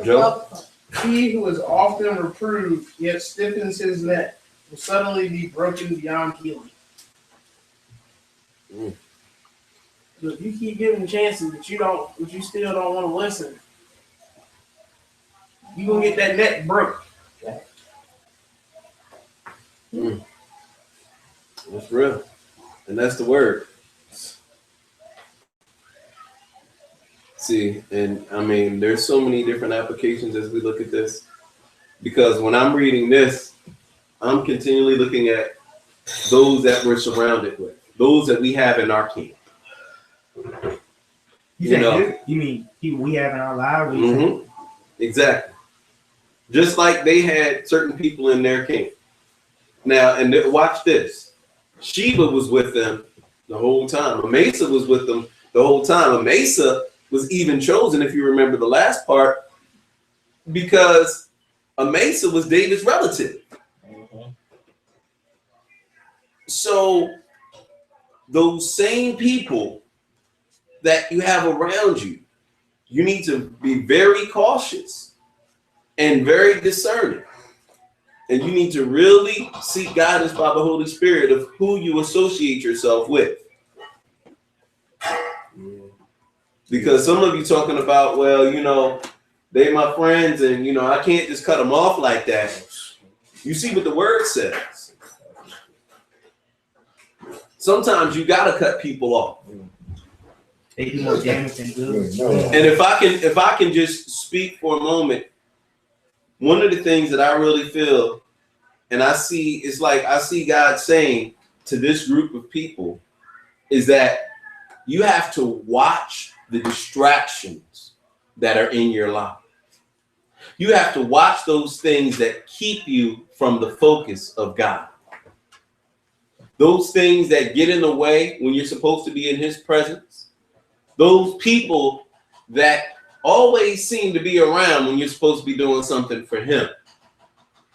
Joe? He who is often reproved yet stiffens his neck will suddenly be broken beyond healing. So if you keep giving chances, but you still don't want to listen, you gonna get that neck broke. That's real. And that's the word. See, and I mean, there's so many different applications as we look at this. Because when I'm reading this, I'm continually looking at those that we're surrounded with, those that we have in our camp. You mean people we have in our lives? Mm-hmm. Exactly. Just like they had certain people in their camp. Now, and watch this. Sheba was with them the whole time. Amasa was with them the whole time. Amasa was even chosen, if you remember the last part, because Amasa was David's relative. So those same people that you have around you, you need to be very cautious and very discerning. And you need to really seek guidance by the Holy Spirit of who you associate yourself with. Because some of you talking about, well, they my friends and, I can't just cut them off like that. You see what the word says. Sometimes you got to cut people off. They do more damage than good. And if I can just speak for a moment, one of the things that I really feel, and I see God saying to this group of people, is that you have to watch the distractions that are in your life. You have to watch those things that keep you from the focus of God. Those things that get in the way when you're supposed to be in his presence. Those people that always seem to be around when you're supposed to be doing something for him.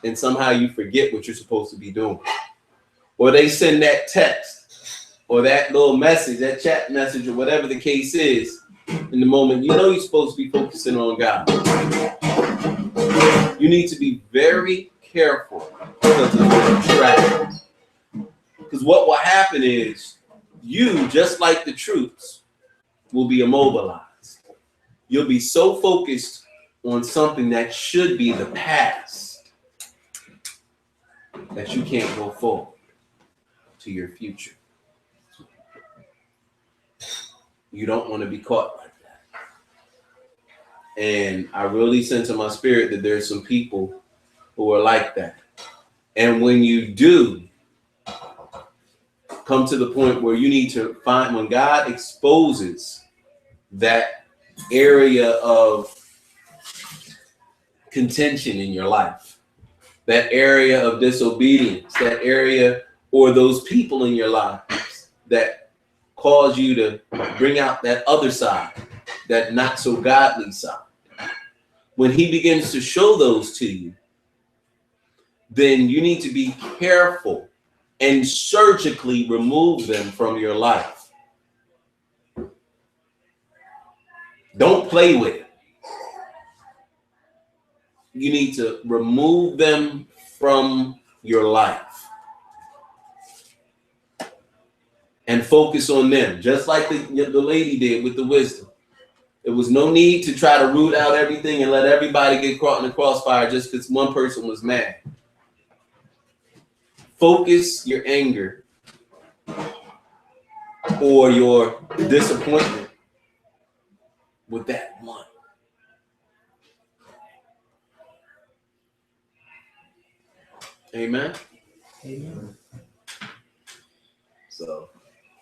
And somehow you forget what you're supposed to be doing. Or they send that text or that little message, that chat message or whatever the case is, in the moment you're supposed to be focusing on God. You need to be very careful because of the distractions. Because what will happen is you, just like the troops, will be immobilized. You'll be so focused on something that should be the past that you can't go forward to your future. You don't want to be caught like that. And I really sense in my spirit that there's some people who are like that. And when you do come to the point where you need to find, when God exposes that area of contention in your life, that area of disobedience, that area or those people in your lives that cause you to bring out that other side, that not so godly side, when he begins to show those to you, then you need to be careful and surgically remove them from your life. Don't play with it. You need to remove them from your life and focus on them, just like the lady did with the wisdom. There was no need to try to root out everything and let everybody get caught in the crossfire just because one person was mad. Focus your anger or your disappointment with that one. Amen. Amen. So,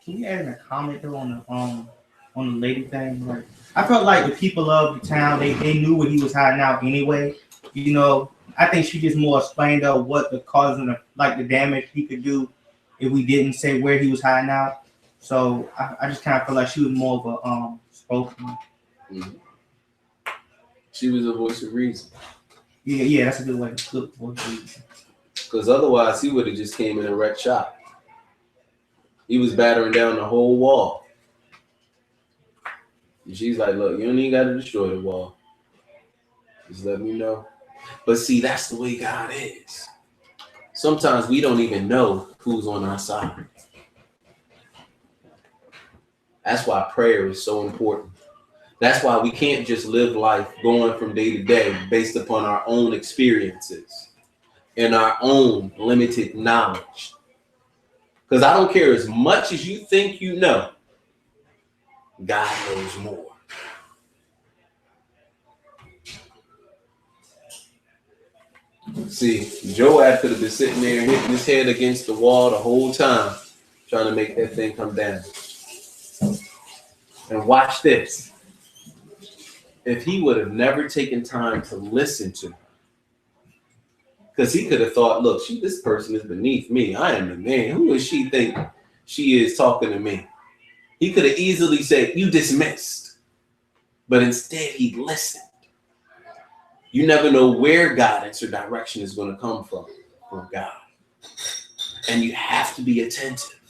can you add in a comment though on the lady thing? Like, I felt like the people of the town, they knew what he was hiding out anyway. You know, I think she just more explained out what the cause and the damage he could do if we didn't say where he was hiding out. So I just kind of feel like she was more of a spokesman. mm-hmm. She was a voice of reason. Yeah, that's a good way. Good voice of reason. Because otherwise, he would have just came in and wrecked shop. He was battering down the whole wall. And she's like, look, you don't even got to destroy the wall. Just let me know. But see, that's the way God is. Sometimes we don't even know who's on our side. That's why prayer is so important. That's why we can't just live life going from day to day based upon our own experiences and our own limited knowledge. Because I don't care as much as you think you know, God knows more. See, Joab could have been sitting there hitting his head against the wall the whole time, trying to make that thing come down. And watch this. If he would have never taken time to listen to her, because he could have thought, look, this person is beneath me. I am the man. Who does she think she is talking to me? He could have easily said, you dismissed. But instead, he listened. You never know where guidance or direction is going to come from God. And you have to be attentive.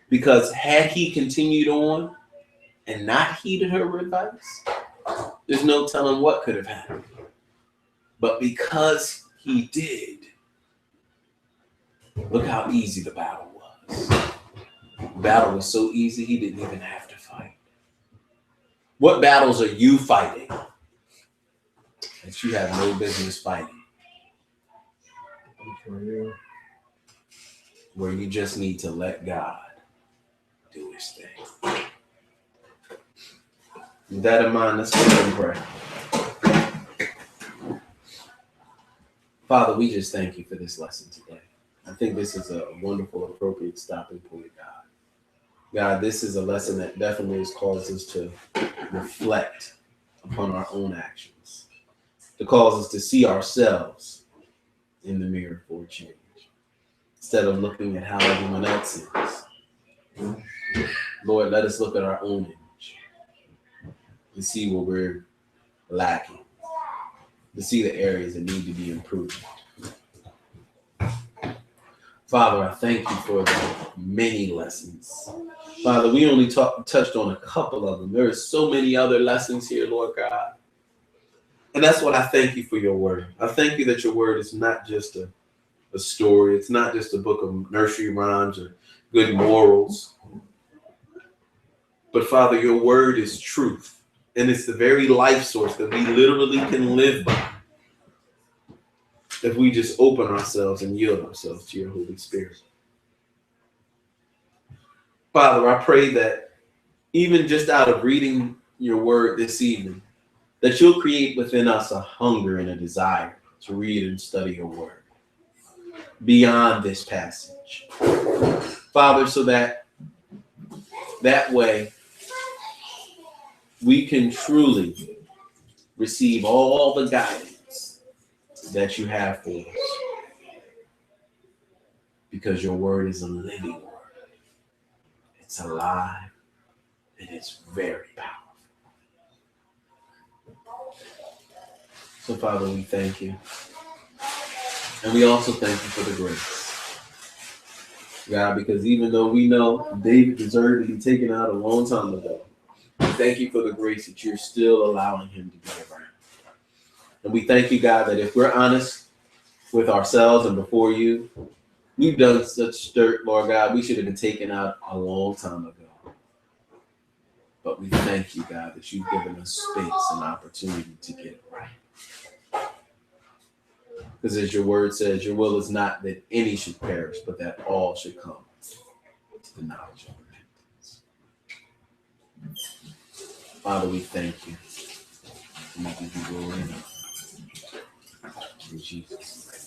Because had he continued on and not heeded her advice, there's no telling what could have happened. But because he did, look how easy the battle was. The battle was so easy, he didn't even have to fight. What battles are you fighting that you have no business fighting? Where you just need to let God do his thing. With that in mind, let's go ahead and pray. Father, we just thank you for this lesson today. I think this is a wonderful, appropriate stopping point, God. God, this is a lesson that definitely has caused us to reflect upon our own actions, to cause us to see ourselves in the mirror for a change, instead of looking at how everyone else is. Lord, let us look at our own image and see where we're lacking, to see the areas that need to be improved. Father, I thank you for the many lessons. Father, we only touched on a couple of them. There are so many other lessons here, Lord God. And that's what I thank you for your word. I thank you that your word is not just a story. It's not just a book of nursery rhymes or good morals. But Father, your word is truth. And it's the very life source that we literally can live by if we just open ourselves and yield ourselves to your Holy Spirit. Father, I pray that even just out of reading your word this evening, that you'll create within us a hunger and a desire to read and study your word beyond this passage. Father, so that way we can truly receive all the guidance that you have for us. because your word is a living word. It's alive and it's very powerful. So, Father, we thank you. And we also thank you for the grace. God, because even though we know David deserved to be taken out a long time ago, we thank you for the grace that you're still allowing him to be around. And we thank you, God, that if we're honest with ourselves and before you, we've done such dirt, Lord God, we should have been taken out a long time ago. But we thank you, God, that you've given us space and opportunity to get it right. Because as your word says, your will is not that any should perish, but that all should come to the knowledge of repentance. Father, we thank you. And we give you glory and honor. In Jesus'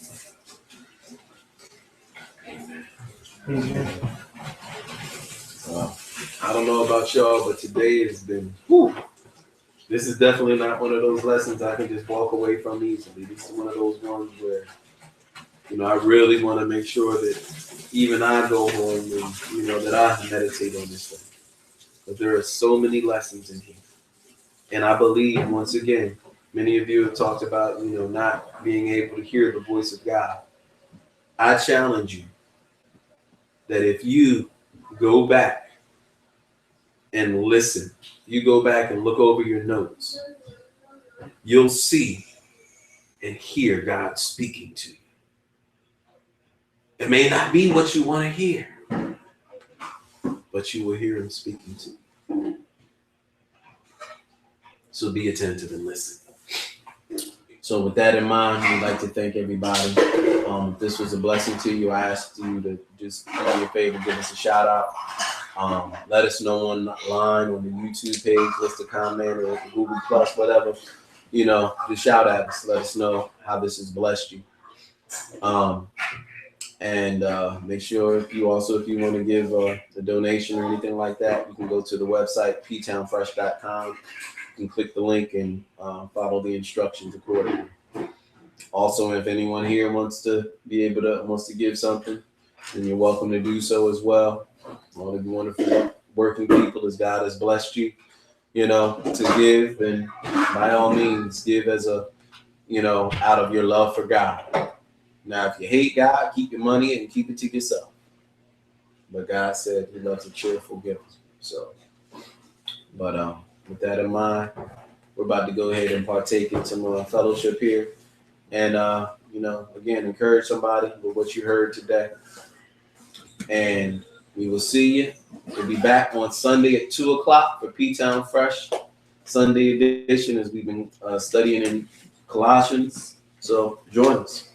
name. Amen. I don't know about y'all, but today has been, whew, this is definitely not one of those lessons I can just walk away from easily. This is one of those ones where, I really want to make sure that even I go home and, that I meditate on this thing. But there are so many lessons in here. And I believe, once again, many of you have talked about, not being able to hear the voice of God. I challenge you that if you go back and listen, you go back and look over your notes, you'll see and hear God speaking to you. It may not be what you want to hear, but you will hear him speaking to you. So be attentive and listen. So with that in mind, we'd like to thank everybody. If this was a blessing to you, I asked you to just do me a favor, give us a shout out. Let us know online on the YouTube page, list a comment or Google Plus, whatever. Just shout at us. Let us know how this has blessed you. And make sure if you want to give a donation or anything like that, you can go to the website, PTownFresh.com. You can click the link and follow the instructions accordingly. Also, if anyone here wants to give something, then you're welcome to do so as well. All of you wonderful working people, as God has blessed you, to give, and by all means, give as out of your love for God. Now, if you hate God, keep your money and keep it to yourself. But God said he loves a cheerful giver. So, but with that in mind, we're about to go ahead and partake in some fellowship here. And, again, encourage somebody with what you heard today. And we will see you. We'll be back on Sunday at 2:00 for PTownFresh Sunday edition, as we've been studying in Colossians. So join us.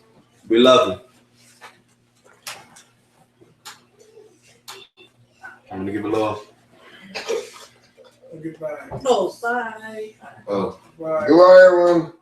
We love you. I'm going to give a little. Goodbye. Oh, bye. Oh, Bye. goodbye, everyone.